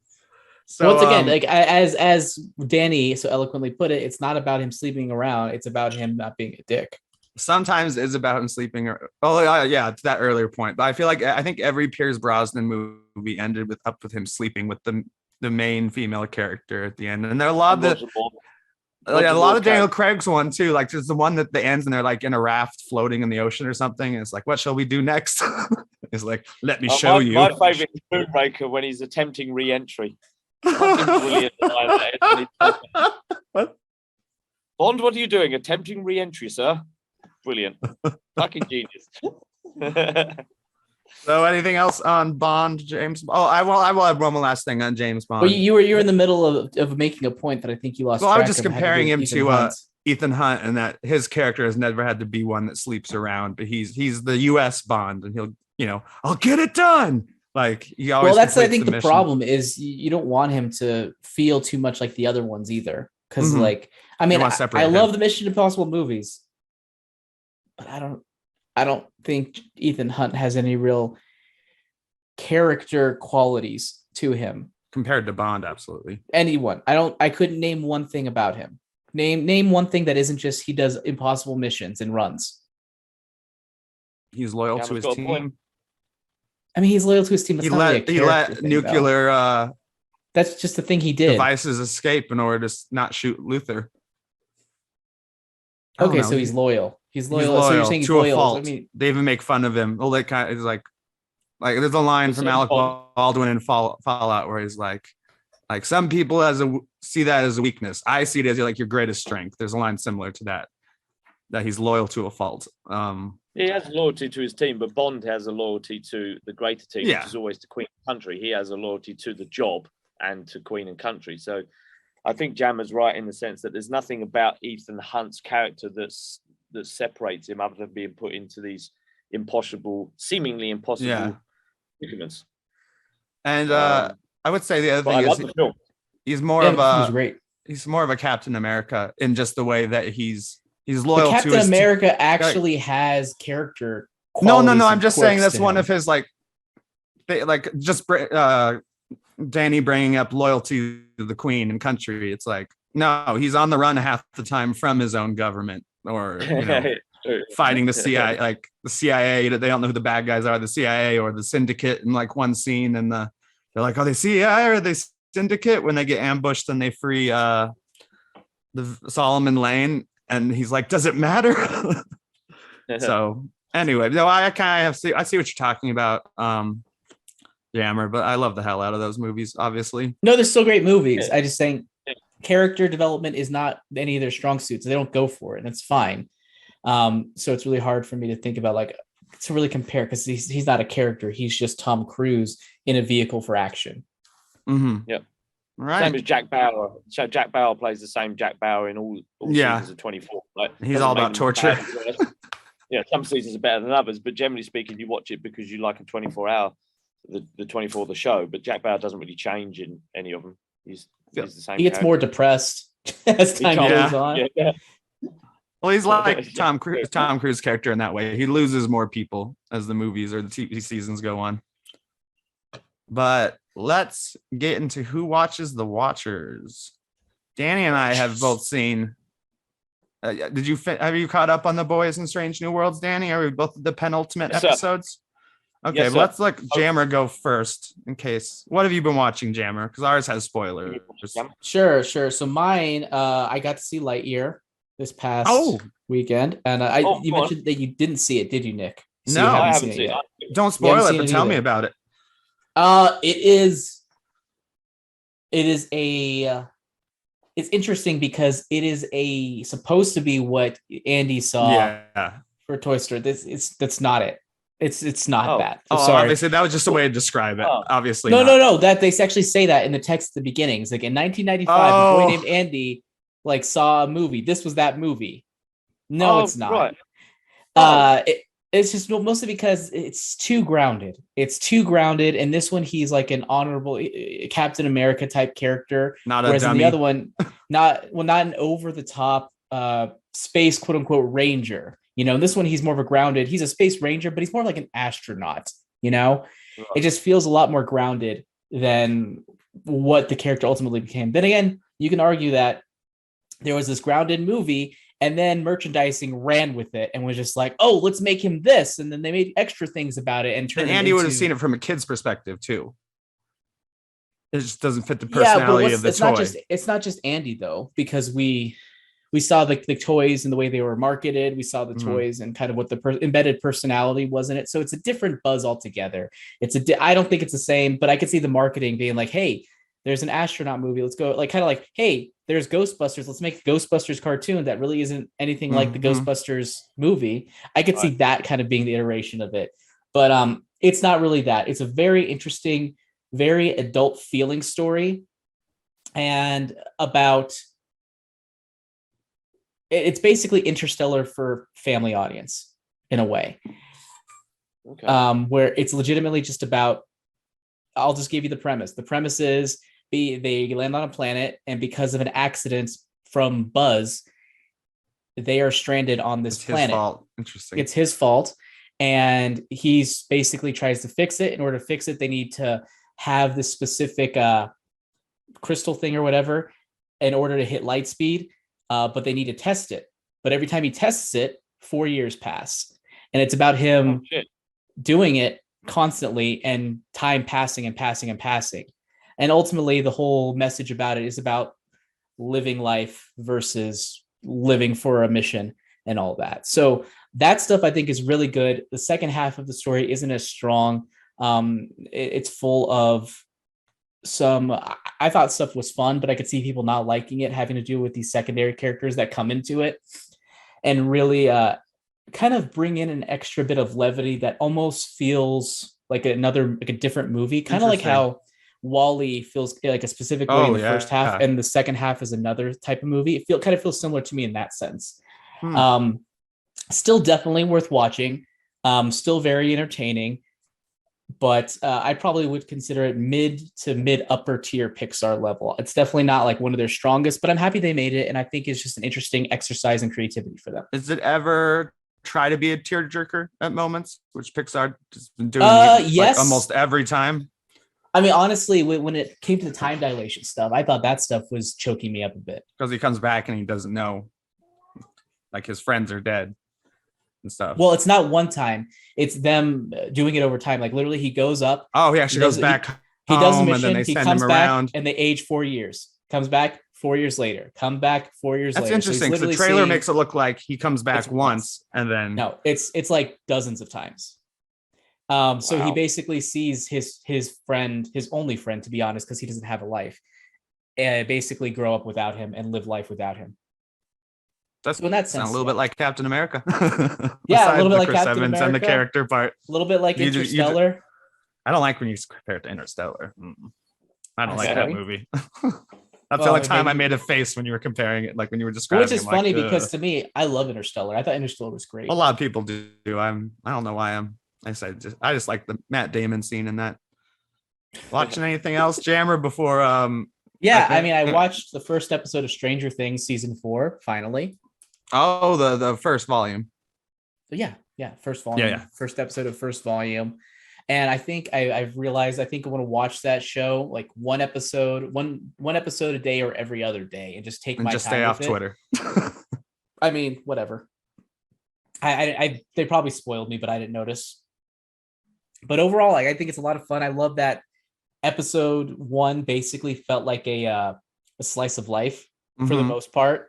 so once again, like as Danny so eloquently put it, it's not about him sleeping around. It's about him not being a dick. Sometimes it's about him sleeping. Yeah, to that earlier point. But I think every Pierce Brosnan movie ended with him sleeping with the main female character at the end, and there are a lot of Daniel Craig's one too. Like there's the one that ends and they're like in a raft floating in the ocean or something. And it's like, what shall we do next? It's like, let me show you. My favorite is Moonraker when he's attempting re-entry. Brilliant. What? Bond, what are you doing? Attempting re-entry, sir. Brilliant. Fucking genius. So anything else on Bond, James? Oh, I will have one last thing on James Bond. Well, you were in the middle of making a point that I think you lost. Well, I was just comparing him to Ethan Hunt, and that his character has never had to be one that sleeps around, but he's the U.S. Bond, and he'll, I'll get it done. Like he always. Well, that's I think the problem is you don't want him to feel too much like the other ones either, because like I mean I love the Mission Impossible movies, but I don't think Ethan Hunt has any real character qualities to him compared to Bond. Absolutely. Anyone. I couldn't name one thing about him. Name one thing that isn't just he does impossible missions and runs. He's loyal to his team. I mean, he's loyal to his team. He let nuclear. That's just the thing he did. Devices escape in order to not shoot Luther. Okay, so he's loyal. He's loyal. So you're saying he's to loyal. A fault. I mean, they even make fun of him. Oh, that kind of is like there's a line from Alec Baldwin in Fallout where he's like some people see that as a weakness. I see it as like your greatest strength. There's a line similar to that he's loyal to a fault. He has loyalty to his team, but Bond has a loyalty to the greater team, which is always to Queen and Country. He has a loyalty to the job and to Queen and Country. So I think Jammer's right in the sense that there's nothing about Ethan Hunt's character that separates him other than being put into these seemingly impossible predicaments. And I would say the other thing is he's more of a Captain America in just the way that he's loyal Captain to his America actually has character. No. I'm just saying that's one of his Danny bringing up loyalty to the Queen and country. It's like, no, he's on the run half the time from his own government, or fighting the CIA, like the CIA. They don't know who the bad guys are, the CIA or the Syndicate. In like one scene, and they're like, "Are they CIA or are they Syndicate?" When they get ambushed and they free the Solomon Lane, and he's like, "Does it matter?" So anyway, no, I kind of see what you're talking about, Jammer, but I love the hell out of those movies. Obviously, no, they're still great movies. I just think character development is not any of their strong suits. They don't go for it, and it's fine. So it's really hard for me to think about to really compare, because he's not a character. He's just Tom Cruise in a vehicle for action. Mm-hmm. Yeah. Right. Same as Jack Bauer. So Jack Bauer plays the same Jack Bauer in all seasons of 24. He's all about torture. Some seasons are better than others, but generally speaking, you watch it because you like a 24-hour, the 24, the show. But Jack Bauer doesn't really change in any of them. He's the same. He gets more depressed as time goes on. Yeah. Well, he's like Tom Cruise character in that way. He loses more people as the movies or the TV seasons go on. But let's get into who watches The Watchers. Danny and I have both seen. Have you caught up on The Boys and Strange New Worlds, Danny? Are we both the penultimate episodes? Okay, yes, let's let Jammer go first in case. What have you been watching, Jammer? Because ours has spoilers. Sure. So mine, I got to see Lightyear this past weekend, and you mentioned that you didn't see it, did you, Nick? No, I haven't seen it. Don't spoil it, but tell me about it. It's interesting because it is supposed to be what Andy saw for Toy Story. That's not it. It's not that. Sorry. Obviously that was just a way to describe it. Obviously, no. That they actually say that in the text at the beginnings. Like in 1995, a boy named Andy saw a movie. This was that movie. No, it's not. Right. It's just mostly because it's too grounded. And this one, he's like an honorable Captain America type character. Whereas in the other one, not an over the top space quote unquote ranger. This one, he's more of a grounded. He's a space ranger, but he's more like an astronaut. It just feels a lot more grounded than what the character ultimately became. Then again, you can argue that there was this grounded movie, and then merchandising ran with it and was just like, oh, let's make him this. And then they made extra things about it. And Andy would have seen it from a kid's perspective too. It just doesn't fit the personality of the toy. It's not just Andy though, because we saw the toys and the way they were marketed. We saw the toys and kind of what the embedded personality was in it. So it's a different buzz altogether. I don't think it's the same, but I could see the marketing being like, hey, there's an astronaut movie. Let's go hey, there's Ghostbusters. Let's make a Ghostbusters cartoon that really isn't anything like the Ghostbusters movie. I could see that kind of being the iteration of it, but it's not really that. It's a very interesting, very adult feeling story, and it's basically Interstellar for family audience in a way. Okay. Where it's legitimately just about. I'll just give you the premise. The premise is they land on a planet, and because of an accident from Buzz, they are stranded on this planet. His fault. Interesting. It's his fault, and he's basically tries to fix it. In order to fix it, they need to have this specific crystal thing or whatever in order to hit light speed, but they need to test it. But every time he tests it, 4 years pass, and it's about him doing it constantly and time passing and passing and passing. And ultimately the whole message about it is about living life versus living for a mission and all that. So that stuff I think is really good. The second half of the story isn't as strong. It's full of I thought stuff was fun, but I could see people not liking it, having to do with these secondary characters that come into it and really kind of bring in an extra bit of levity that almost feels like a different movie, kind of like how WALL-E feels like a specific way in the first half, and the second half is another type of movie. It feels similar to me in that sense. Still definitely worth watching. Still very entertaining, but I probably would consider it mid to mid upper tier Pixar level. It's definitely not like one of their strongest, but I'm happy they made it, and I think it's just an interesting exercise in creativity for them. Does it ever try to be a tearjerker at moments, which Pixar has been doing yes. almost every time? I mean, honestly, when it came to the time dilation stuff, I thought that stuff was choking me up a bit. Because he comes back and he doesn't know, like, his friends are dead and stuff. Well, it's not one time. It's them doing it over time. Like, literally, he goes up. Oh, he actually goes back He does a home, mission. and then they He send comes him back, around. and they age 4 years. Comes back 4 years later. Come back 4 years That's later. interesting. So the trailer makes it look like he comes back once, and then... No, it's like dozens of times. So he Wow. basically sees his friend, his only friend, to be honest, because he doesn't have a life, and basically grow up without him and live life without him. That's So in that sense, a little bit like Captain America. Yeah, a little bit Besides the like Chris Captain Evans America. and the character part. A little bit like Interstellar. I don't like when you compare it to Interstellar. I don't like that Sorry? movie. That's Well, the only time maybe- I made a face when you were comparing it, like when you were describing Which is it, funny like, because to me, I love Interstellar. I thought Interstellar was great. a lot of people do. I don't know why I just like the Matt Damon scene in that. Watching anything else, Jammer, before Yeah, I I mean, I watched the first episode of Stranger Things season 4 finally. the first volume. So yeah, first volume, Yeah. first episode of first volume. And I think I've realized I think I want to watch that show like one episode a day or every other day, and just take And my just time stay off with it. Twitter. I mean, whatever. I they probably spoiled me, but I didn't notice. But overall, like, I think it's a lot of fun. I love that episode 1 basically felt like a slice of life for the Mhm. most part.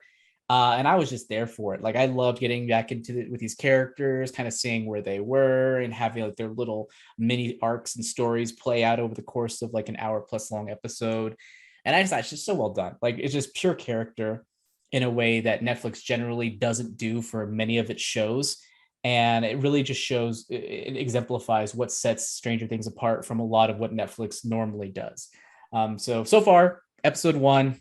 And I was just there for it. Like, I loved getting back into it with these characters, kind of seeing where they were and having like their little mini arcs and stories play out over the course of like an hour plus long episode. And I just thought it's just so well done. Like, it's just pure character in a way that Netflix generally doesn't do for many of its shows. And it really just shows, it exemplifies what sets Stranger Things apart from a lot of what Netflix normally does. So far, episode 1,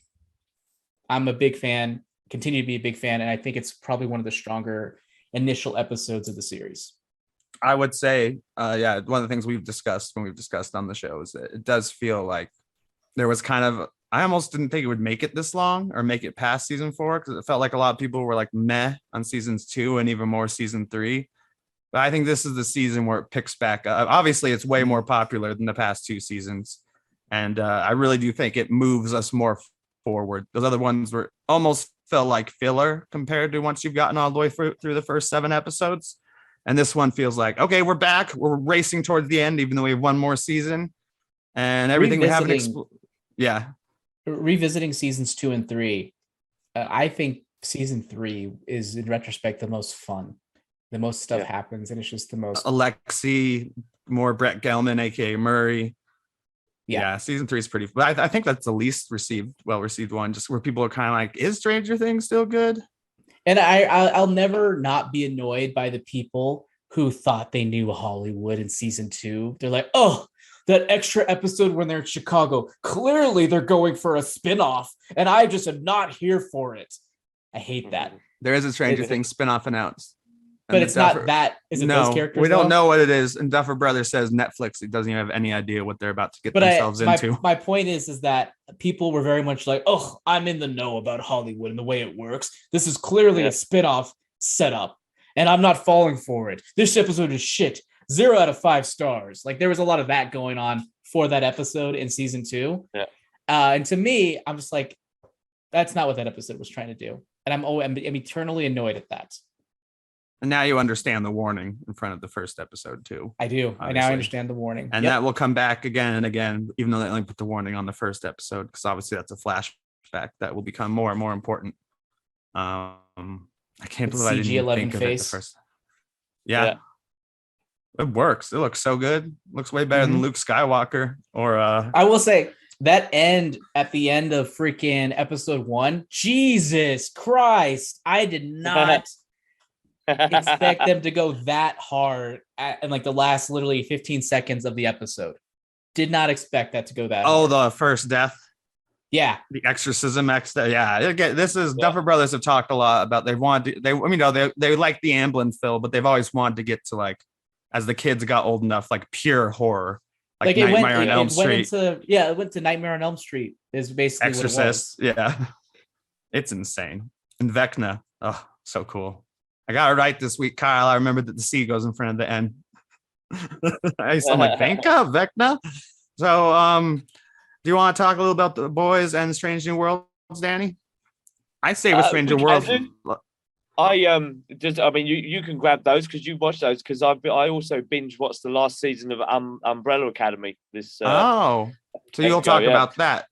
I'm a big fan, continue to be a big fan, and I think it's probably one of the stronger initial episodes of the series. I would say, one of the things we've discussed on the show is that it does feel like there was kind of, I almost didn't think it would make it this long or make it past season 4, because it felt like a lot of people were like meh on seasons 2 and even more season 3. But I think this is the season where it picks back up. Obviously, it's way more popular than the past 2 seasons. And I really do think it moves us more forward. Those other ones were almost felt like filler compared to once you've gotten all the way through the first 7 episodes. And this one feels like, okay, we're back. We're racing towards the end, even though we have one more season. And everything we haven't Revisiting seasons 2 and 3, I think season 3 is, in retrospect, the most fun. The most stuff happens, and it's just the most. Alexi, more Brett Gelman, aka Murray. Yeah, season 3 is pretty. But I think that's the least well received one, just where people are kind of like, "Is Stranger Things still good?" And I'll never not be annoyed by the people who thought they knew Hollywood in season 2. They're like, "Oh, that extra episode when they're in Chicago. Clearly, they're going for a spinoff, and I just am not here for it." I hate that. There is a Stranger Things spinoff announced. But it's not that. Is it those characters? We don't know what it is. And Duffer Brothers says Netflix, it doesn't even have any idea what they're about to get themselves into. My point is that people were very much like, "Oh, I'm in the know about Hollywood and the way it works. This is clearly a spinoff setup, and I'm not falling for it. This episode is shit. 0 out of 5 stars." Like, there was a lot of that going on for that episode in season 2. Yeah. And to me, I'm just like, that's not what that episode was trying to do. And I'm eternally annoyed at that. And now you understand the warning in front of the first episode too. I do. Obviously. I now understand the warning. And that will come back again and again, even though they only put the warning on the first episode, because obviously that's a flashback that will become more and more important. I can't believe I didn't think of it the first. Yeah. It works. It looks so good. Looks way better than Luke Skywalker. Or I will say that at the end of freaking episode 1, Jesus Christ, I did not expect them to go that hard in like the last literally 15 seconds of the episode. Did not expect that to go that hard. The first death. Yeah. The exorcism. Yeah. Again, this is Duffer Brothers have talked a lot about they like the Amblin fill, but they've always wanted to get to like as the kids got old enough, like pure horror, like it Nightmare on went, Elm it Street, went into it went to Nightmare on Elm Street is basically Exorcist. what it was. Yeah, it's insane. And Vecna, oh, so cool. I got it right this week, Kyle. I remember that the C goes in front of the N. I'm like, Venka, Vecna. So, do you want to talk a little about the boys and Strange New Worlds, Danny? I say with Strange New Worlds. You can grab those because you watched those, because I also binge watched the last season of Umbrella Academy. So you'll talk about that.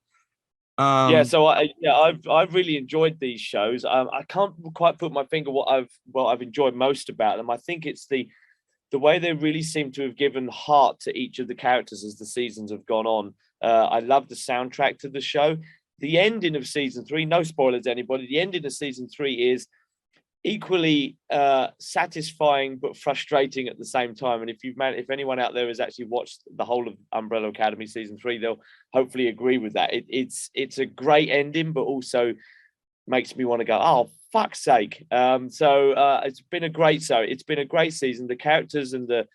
So I've really enjoyed these shows. I can't quite put my finger what I've enjoyed most about them. I think it's the way they really seem to have given heart to each of the characters as the seasons have gone on. I love the soundtrack to the show. The ending of season 3, no spoilers, anybody. The ending of season 3 is equally satisfying but frustrating at the same time. And if anyone out there has actually watched the whole of Umbrella Academy season 3, they'll hopefully agree with that. It's a great ending, but also makes me want to go, oh, fuck's sake. It's been a great season. The characters and the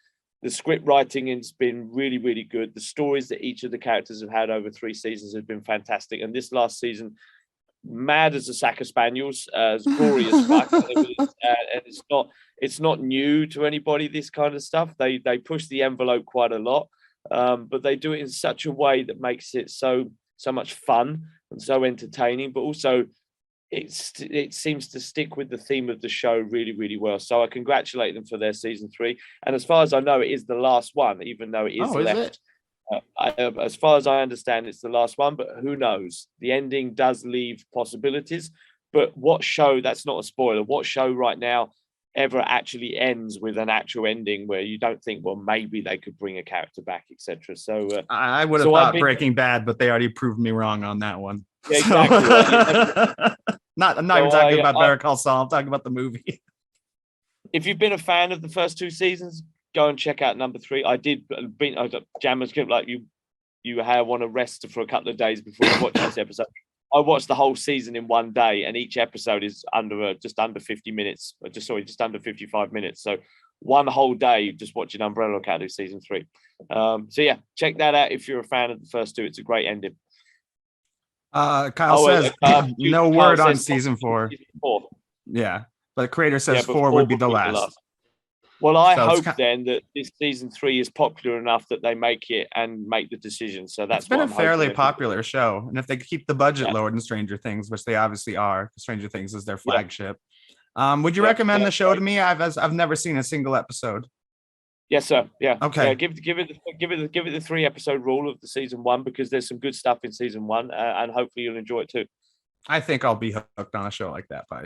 script writing has been really, really good. The stories that each of the characters have had over 3 seasons have been fantastic. And this last season, mad as a sack of spaniels, as gory as fuck. And it's not new to anybody, this kind of stuff. They push the envelope quite a lot, but they do it in such a way that makes it so much fun and so entertaining, but also it seems to stick with the theme of the show really, really well. So I congratulate them for their season 3. And as far as I know, it is the last one, even though it is left. As far as I understand, it's the last one, but who knows? The ending does leave possibilities. But what show, that's not a spoiler, what show right now ever actually ends with an actual ending where you don't think, well, maybe they could bring a character back, etc. So I would have thought Breaking Bad, but they already proved me wrong on that one. Yeah, exactly. I'm not even talking about Better Call Saul. I'm talking about the movie. If you've been a fan of the first 2 seasons, go and check out number 3. I Jammer's like you want to rest for a couple of days before you watch this episode. I watched the whole season in one day, and each episode is just under 50 minutes. Just under 55 minutes. So one whole day just watching Umbrella Academy season 3. Check that out if you're a fan of the first 2. It's a great ending. Kyle says no word on season 4. Yeah, but the creator says 4 would be the last. Well, I hope then that this season 3 is popular enough that they make it and make the decision. So that's been a fairly popular show, and if they keep the budget lower than Stranger Things, which they obviously are, Stranger Things is their flagship. Would you recommend the show to me? I've never seen a single episode. Yes, sir. Yeah. Okay. Yeah, give it the 3 episode rule of the season 1, because there's some good stuff in season 1, and hopefully you'll enjoy it too. I think I'll be hooked on a show like that by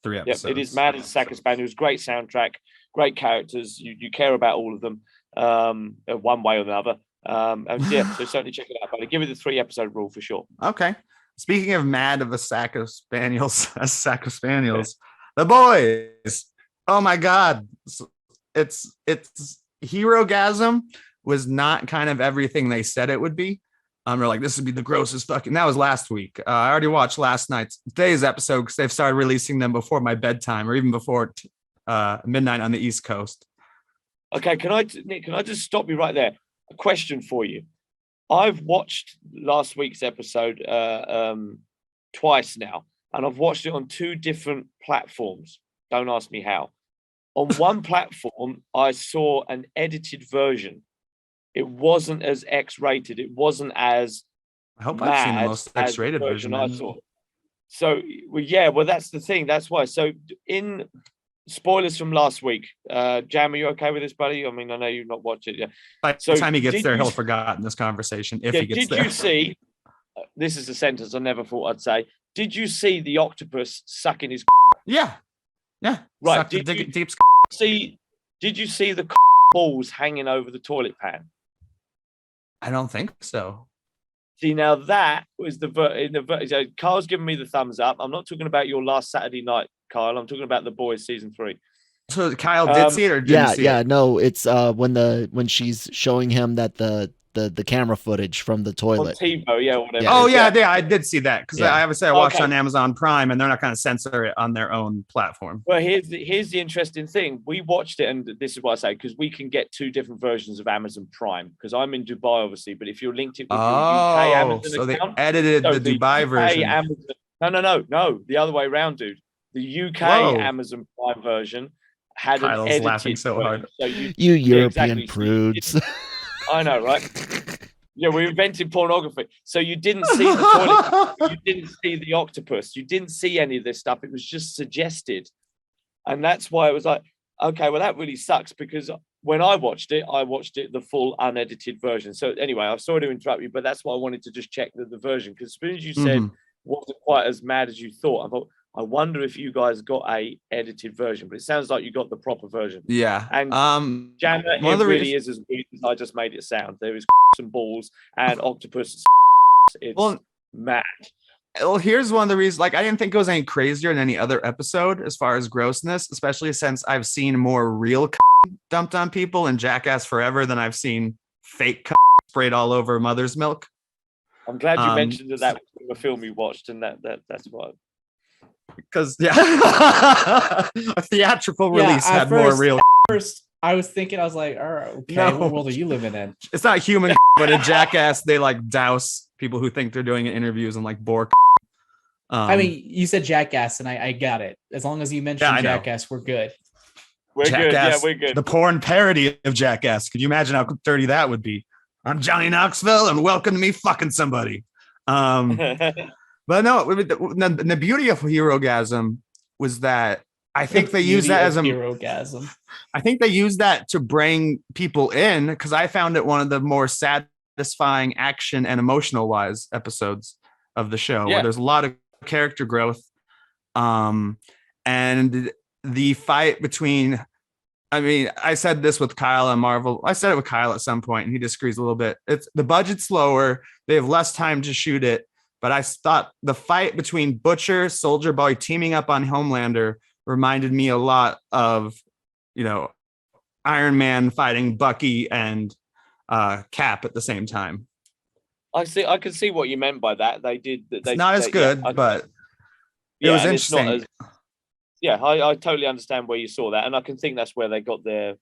3 episodes. Yeah, it is mad as a sack of spaniels. Great soundtrack, great characters. You care about all of them, one way or another. So certainly check it out. But give it the 3 episode rule for sure. Okay. Speaking of mad of a sack of spaniels, The Boys. Oh my God. It's Hero-gasm was not kind of everything they said it would be. They're like, this would be the grossest fucking. That was last week. I already watched today's episode because they've started releasing them before my bedtime or even before midnight on the East Coast. Okay, Nick, can I just stop you right there? A question for you. I've watched last week's episode twice now, and I've watched it on 2 different platforms. Don't ask me how. On one platform, I saw an edited version. It wasn't as X-rated. It wasn't as I hope I've seen the most X-rated version I saw. So, that's the thing. That's why. So, in spoilers from last week, Jam, are you okay with this, buddy? I mean, I know you've not watched it yet. By the time he gets there, he'll have forgotten this conversation if he gets there. Did you see, this is a sentence I never thought I'd say, did you see the octopus sucking his Yeah. Right. Did you see the balls hanging over the toilet pan? I don't think so. See, now that was so Kyle's giving me the thumbs up. I'm not talking about your last Saturday night, Kyle. I'm talking about The Boys season 3. So Kyle did see it or didn't see it? No, it's when she's showing him that the the camera footage from the On toilet. TiVo, yeah, whatever. Yeah. Oh yeah, I did see that because Yeah. I obviously I watched Okay. on Amazon Prime, and they're not going to censor it on their own platform. Well, here's the interesting thing. We watched it, and this is what I say, because we can get two different versions of Amazon Prime. Because I'm in Dubai, obviously, but if you're linked it with your UK Amazon so they account, edited so the Dubai UK version. Amazon, no, the other way around, dude. The UK Whoa. Amazon Prime version had Kyle's an edited laughing so version. hard. So You European exactly. prudes. I know, right? Yeah, we invented pornography. So you didn't see the toilet, you didn't see the octopus, you didn't see any of this stuff. It was just suggested. And that's why it was like, okay, well, that really sucks, because when I watched it the full unedited version. So anyway, I'm sorry to interrupt you, but that's why I wanted to just check the version. Because as soon as you said wasn't quite as mad as you thought, I thought, I wonder if you guys got a edited version, but it sounds like you got the proper version. Yeah. And Jammer, one of it the really is as weird as I just made it sound. There is and balls and octopus. It's mad. Well, here's one of the reasons. Like, I didn't think it was any crazier than any other episode as far as grossness, especially since I've seen more real dumped on people in Jackass Forever than I've seen fake sprayed all over mother's milk. I'm glad you mentioned that was from a film you watched, and that's why. Because a theatrical release had more real. First, I was thinking, I was like, all right, okay, what world are you living in? It's not human, but in Jackass, they like douse people who think they're doing interviews and like bore. I mean, you said Jackass, and I got it. As long as you mentioned Jackass, we're good. We're Jackass, good. Yeah, we're good. The porn parody of Jackass. Could you imagine how dirty that would be? I'm Johnny Knoxville, and welcome to me fucking somebody. But no, the beauty of Herogasm was that I think they use that as a Herogasm. I think they use that to bring people in, because I found it one of the more satisfying action and emotional wise episodes of the show, where there's a lot of character growth. And the fight between, I mean, I said this with Kyle and Marvel. I said it with Kyle at some point, and he disagrees a little bit. It's the budget's lower. They have less time to shoot it. But I thought the fight between Butcher, Soldier Boy teaming up on Homelander reminded me a lot of, Iron Man fighting Bucky and Cap at the same time. I can see what you meant by that. It's not as good, but it was interesting. I totally understand where you saw that, and I can think that's where they got the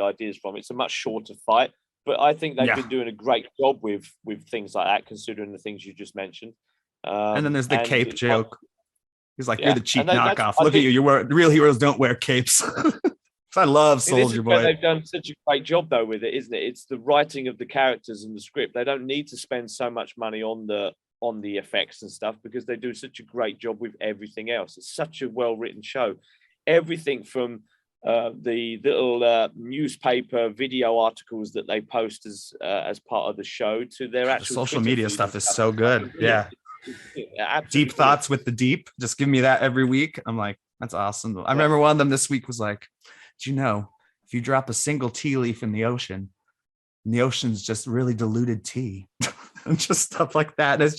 ideas from. It's a much shorter fight, but I think they've been doing a great job with things like that, considering the things you just mentioned. And then there's the cape joke. He's like, "You're the cheap knockoff. Look at you. Real heroes don't wear capes." I love Soldier Boy. They've done such a great job though with it, isn't it? It's the writing of the characters and the script. They don't need to spend so much money on the effects and stuff, because they do such a great job with everything else. It's such a well-written show. Everything from the little newspaper video articles that they post as part of the show to their actual social Twitter media stuff is so good. Yeah. Absolutely. Deep thoughts with the deep. Just give me that every week. I'm like, that's awesome. I remember one of them this week was like, "Do you know, if you drop a single tea leaf in the ocean, and the ocean's just really diluted tea," and just stuff like that. And it's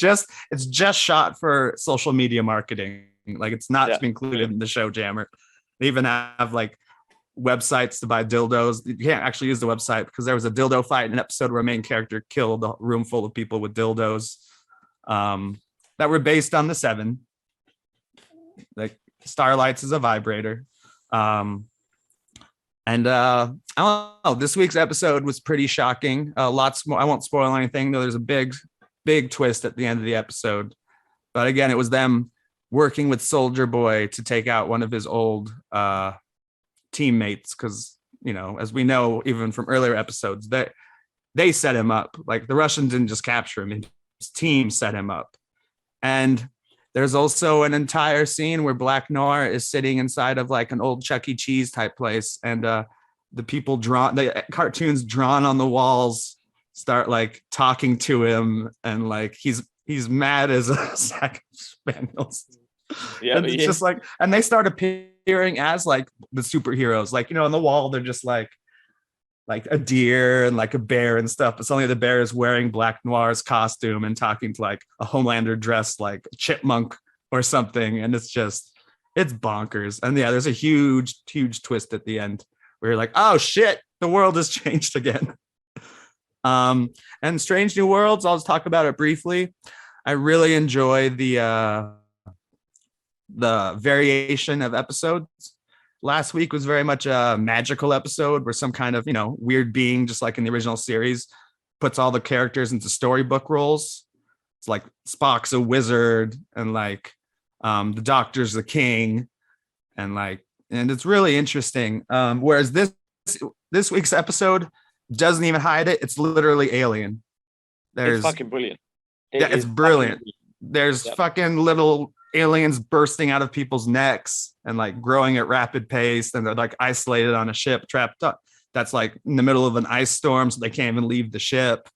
just shot for social media marketing. Like, it's not included in the show Jammer. They even have like websites to buy dildos. You can't actually use the website because there was a dildo fight in an episode where a main character killed a room full of people with dildos that were based on the Seven. Like, Starlight's is a vibrator. And I don't know, this week's episode was pretty shocking. Lots more. I won't spoil anything, though. There's a big twist at the end of the episode. But again, it was them working with Soldier Boy to take out one of his old teammates, because, as we know, even from earlier episodes, that they set him up. Like, the Russians didn't just capture him; his team set him up. And there's also an entire scene where Black Noir is sitting inside of like an old Chuck E. Cheese type place, and the cartoons drawn on the walls start like talking to him, and like he's mad as a sack of spaniels. Yeah, and it's just like, and they start appearing as like the superheroes, like, on the wall they're just like a deer and like a bear and stuff, but suddenly the bear is wearing Black Noir's costume and talking to like a Homelander dressed like chipmunk or something, and it's bonkers. And there's a huge twist at the end where you're like, oh shit, the world has changed again. And Strange New Worlds, I'll just talk about it briefly. I really enjoy the variation of episodes. Last week was very much a magical episode where some kind of, weird being, just like in the original series, puts all the characters into storybook roles. It's like Spock's a wizard, and like the Doctor's the king, and it's really interesting. Whereas this week's episode doesn't even hide it. It's literally Alien. It's fucking brilliant. It's brilliant. There's fucking little aliens bursting out of people's necks and like growing at rapid pace, and they're like isolated on a ship trapped up that's like in the middle of an ice storm, so they can't even leave the ship.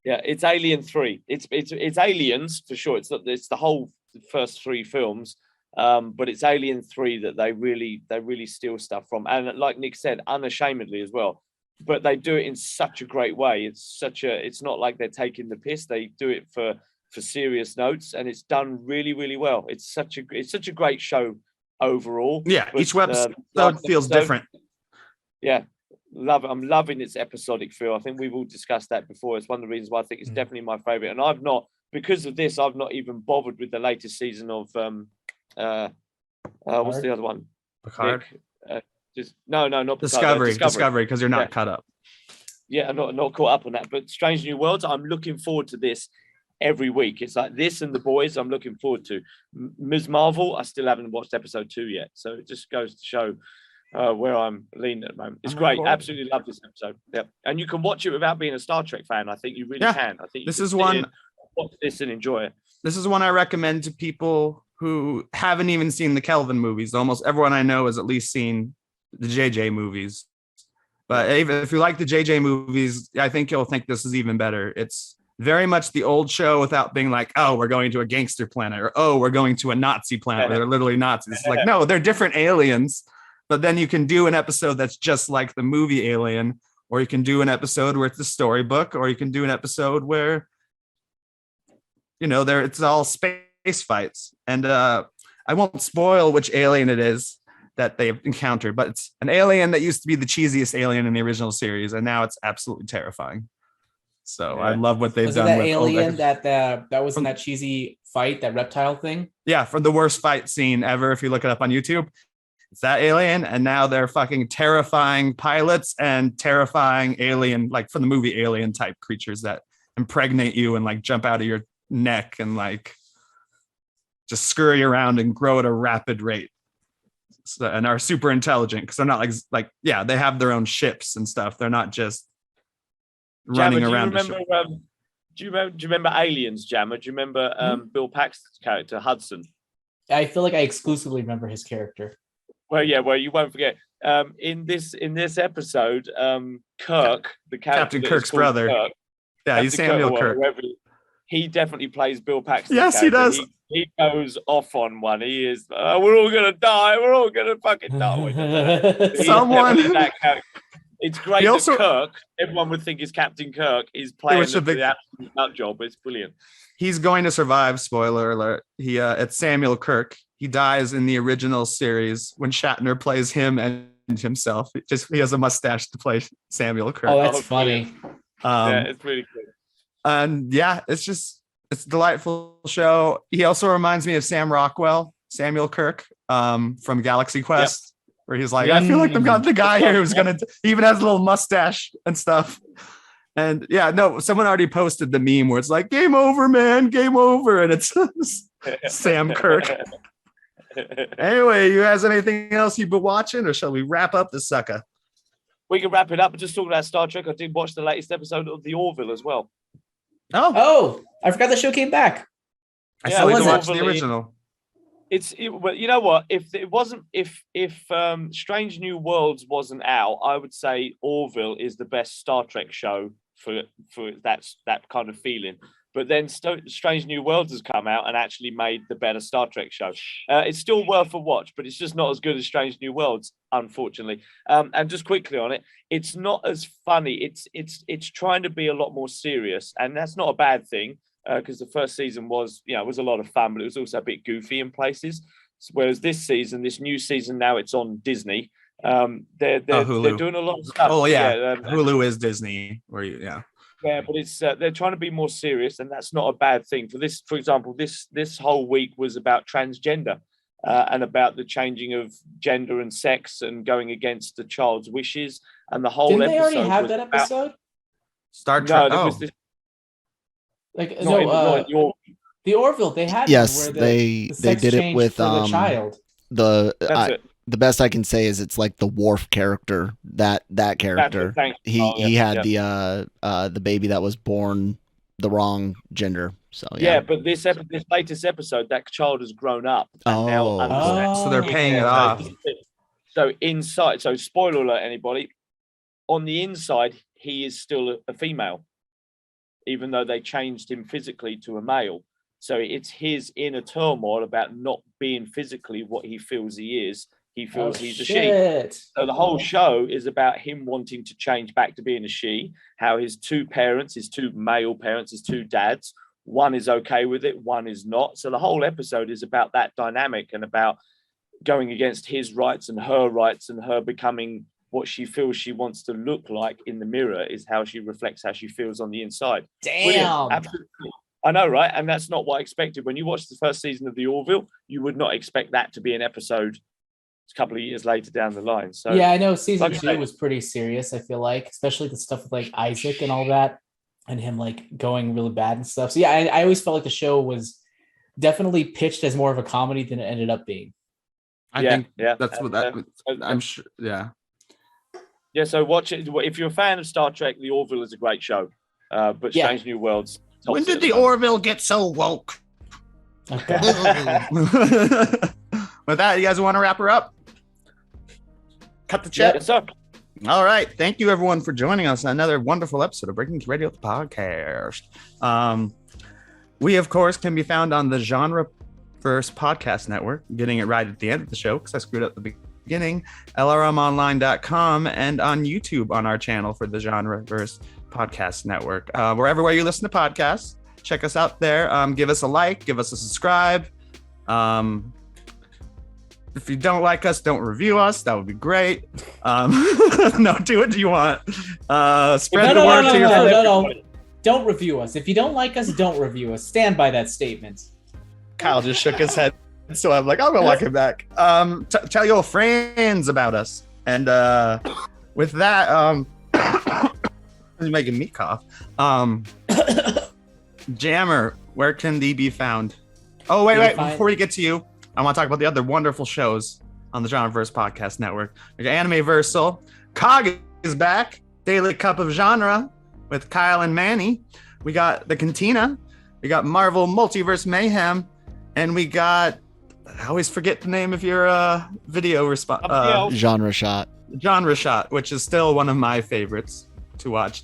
Yeah, it's Alien 3. It's Aliens for sure. It's the whole first 3 films, but it's Alien 3 that they really steal stuff from, and like Nick said, unashamedly as well. But they do it in such a great way. It's not like they're taking the piss. They do it for serious notes, and it's done really, really well. It's such a great show overall. Yeah, but, each episode feels different. Yeah, I'm loving its episodic feel. I think we've all discussed that before. It's one of the reasons why I think it's definitely my favorite. And because of this, I've not even bothered with the latest season of what's the other one? Picard. No, not Discovery, because you're not caught up. Yeah, I'm not caught up on that. But Strange New Worlds, I'm looking forward to this every week. It's like this and The Boys I'm looking forward to. Ms. Marvel, I still haven't watched episode 2 yet. So it just goes to show where I'm leaning at the moment. It's great. Absolutely love this episode. Yeah. And you can watch it without being a Star Trek fan. I think you really can. I think this is one. Watch this and enjoy it. This is one I recommend to people who haven't even seen the Kelvin movies. Almost everyone I know has at least seen the JJ movies. But even if you like the JJ movies, I think you'll think this is even better. It's very much the old show without being like, oh, we're going to a gangster planet, or oh, we're going to a Nazi planet where they're literally Nazis. It's like, no, they're different aliens. But then you can do an episode that's just like the movie Alien, or you can do an episode where it's a storybook, or you can do an episode where, it's all space fights. And I won't spoil which alien it is that they've encountered, but it's an alien that used to be the cheesiest alien in the original series, and now it's absolutely terrifying. So I love what they've done. That with alien that was in that cheesy fight, that reptile thing? Yeah, from the worst fight scene ever. If you look it up on YouTube, it's that alien, and now they're fucking terrifying pilots and terrifying alien, like from the movie Alien type creatures that impregnate you and like jump out of your neck and like just scurry around and grow at a rapid rate. So, and are super intelligent because they're not like they have their own ships and stuff. They're not just running around. Do you remember Aliens, Jammer? Do you remember Bill Paxton's character Hudson? I feel like I exclusively remember his character. Well, you won't forget. In this episode, Kirk, the character Captain Kirk's brother, he's Samuel Kirk. He definitely plays Bill Paxton. Yes, he does. He goes off on one. He is. We're all gonna die. We're all gonna fucking die. Someone. It's great that Kirk, everyone would think is Captain Kirk, is playing the absolute nut job. It's brilliant. He's going to survive. Spoiler alert. It's Samuel Kirk. He dies in the original series when Shatner plays him and himself. He has a mustache to play Samuel Kirk. Oh, that's funny. It's really cool. And it's a delightful show. He also reminds me of Sam Rockwell, Samuel Kirk, from Galaxy Quest, where he's like, I feel like they've got the guy here who's he even has a little mustache and stuff. And someone already posted the meme where it's like, game over, man, game over. And it's Sam Kirk. Anyway, you guys anything else you've been watching, or shall we wrap up this sucker? We can wrap it up. Just talking about Star Trek, I did watch the latest episode of The Orville as well. Oh, I forgot the show came back. I still need to watch the original. Well, you know what? If Strange New Worlds wasn't out, I would say Orville is the best Star Trek show for that kind of feeling. But then Strange New Worlds has come out and actually made the better Star Trek show. It's still worth a watch, but it's just not as good as Strange New Worlds, unfortunately. And just quickly on it, it's not as funny. It's trying to be a lot more serious, and that's not a bad thing because the first season was a lot of fun, but it was also a bit goofy in places. Whereas this new season now, it's on Disney. They're doing a lot of stuff. Oh yeah, Hulu is Disney. Yeah, but it's they're trying to be more serious, and that's not a bad thing. For example, this whole week was about transgender and about the changing of gender and sex and going against the child's wishes. And the whole Didn't they already episode have was that about- episode? Star Trek. No, there was this. Like Not in- not in your- the Orville, they had Yes, one where they sex did it changed with for the child. That's it. The best I can say is it's like the Worf character. That character. thanks. He Oh, he yeah, had the baby that was born the wrong gender. So Yeah, but this latest episode, that child has grown up. And now Oh. understands. So they're paying it off. So inside, so spoiler alert, anybody, on the inside, he is still a female, even though they changed him physically to a male. So it's his inner turmoil about not being physically what he feels he is. He feels he's a she. Shit. So the whole show is about him wanting to change back to being a she, how his two male parents, his two dads, one is okay with it, one is not. So the whole episode is about that dynamic and about going against his rights and her becoming what she feels she wants to look like in the mirror is how she reflects how she feels on the inside. Brilliant. Damn. Absolutely. I know, right? And that's not what I expected. When you watch the first season of The Orville, you would not expect that to be an episode a couple of years later down the line. So yeah, I know season like I 2 say- was pretty serious, I feel like, especially the stuff with like Isaac and all that, and him like going really bad and stuff. So yeah, I always felt like the show was definitely pitched as more of a comedy than it ended up being. I think that's what that. I'm sure. Yeah. Yeah, so watch it. If you're a fan of Star Trek, The Orville is a great show. But Yeah. Strange New Worlds. When did the Orville get so woke? Okay. With that, you guys want to wrap her up? Cut the chat. Yes, sir. All right. Thank you, everyone, for joining us on another wonderful episode of Breaking Geek Radio, the podcast. We, of course, can be found on the Genreverse Podcast Network, getting it right at the end of the show because I screwed up the beginning, lrmonline.com, and on YouTube on our channel for the Genreverse Podcast Network. We're everywhere you listen to podcasts. Check us out there. Give us a like, give us a subscribe. If you don't like us, don't review us. That would be great. No, do what you want. Spread the word to your friends. No. Don't review us. If you don't like us, don't review us. Stand by that statement. Kyle just shook his head, so I'm like, I'll go walk it back. Tell your friends about us. And with that, he's making me cough. Jammer, where can thee be found? Oh, wait. Before we get to you, I want to talk about the other wonderful shows on the Genreverse Podcast Network. We got Animeversal. Cog is back. Daily Cup of Genre with Kyle and Manny. We got The Cantina. We got Marvel Multiverse Mayhem. And we got, I always forget the name of your video response. Genre Shot. Genre Shot, which is still one of my favorites to watch.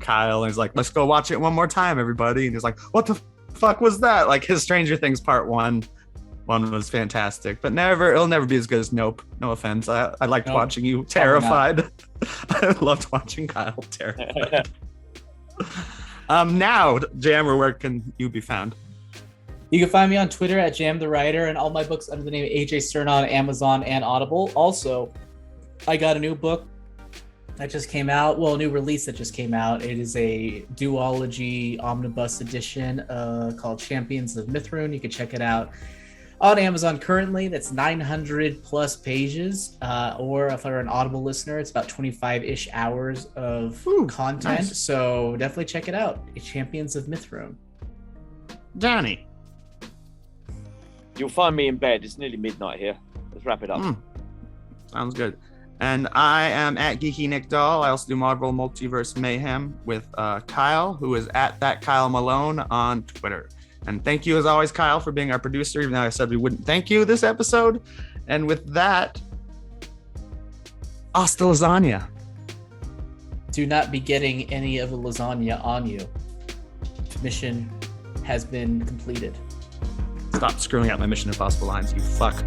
Kyle is like, let's go watch it one more time, everybody. And he's like, what the fuck was that? Like his Stranger Things Part 1 was fantastic, but it'll never be as good as Nope. No offense. I liked watching you terrified. I loved watching Kyle terrified. Now, Jammer, where can you be found? You can find me on Twitter at Jam the Writer and all my books under the name AJ Stern on Amazon and Audible. Also, I got a new book that just came out. Well, a new release that just came out. It is a duology omnibus edition called Champions of Mithrune. You can check it out on Amazon currently. That's 900 plus pages. Or if you're an Audible listener, it's about 25-ish hours of content. Nice. So definitely check it out. Champions of Mithrune. Johnny. You'll find me in bed. It's nearly midnight here. Let's wrap it up. Sounds good. And I am at Geeky Nick Doll. I also do Marvel Multiverse Mayhem with Kyle, who is at that Kyle Malone on Twitter. And thank you, as always, Kyle, for being our producer, even though I said we wouldn't thank you this episode. And with that, hasta lasagna. Do not be getting any of the lasagna on you. Mission has been completed. Stop screwing up my Mission Impossible lines, you fuck.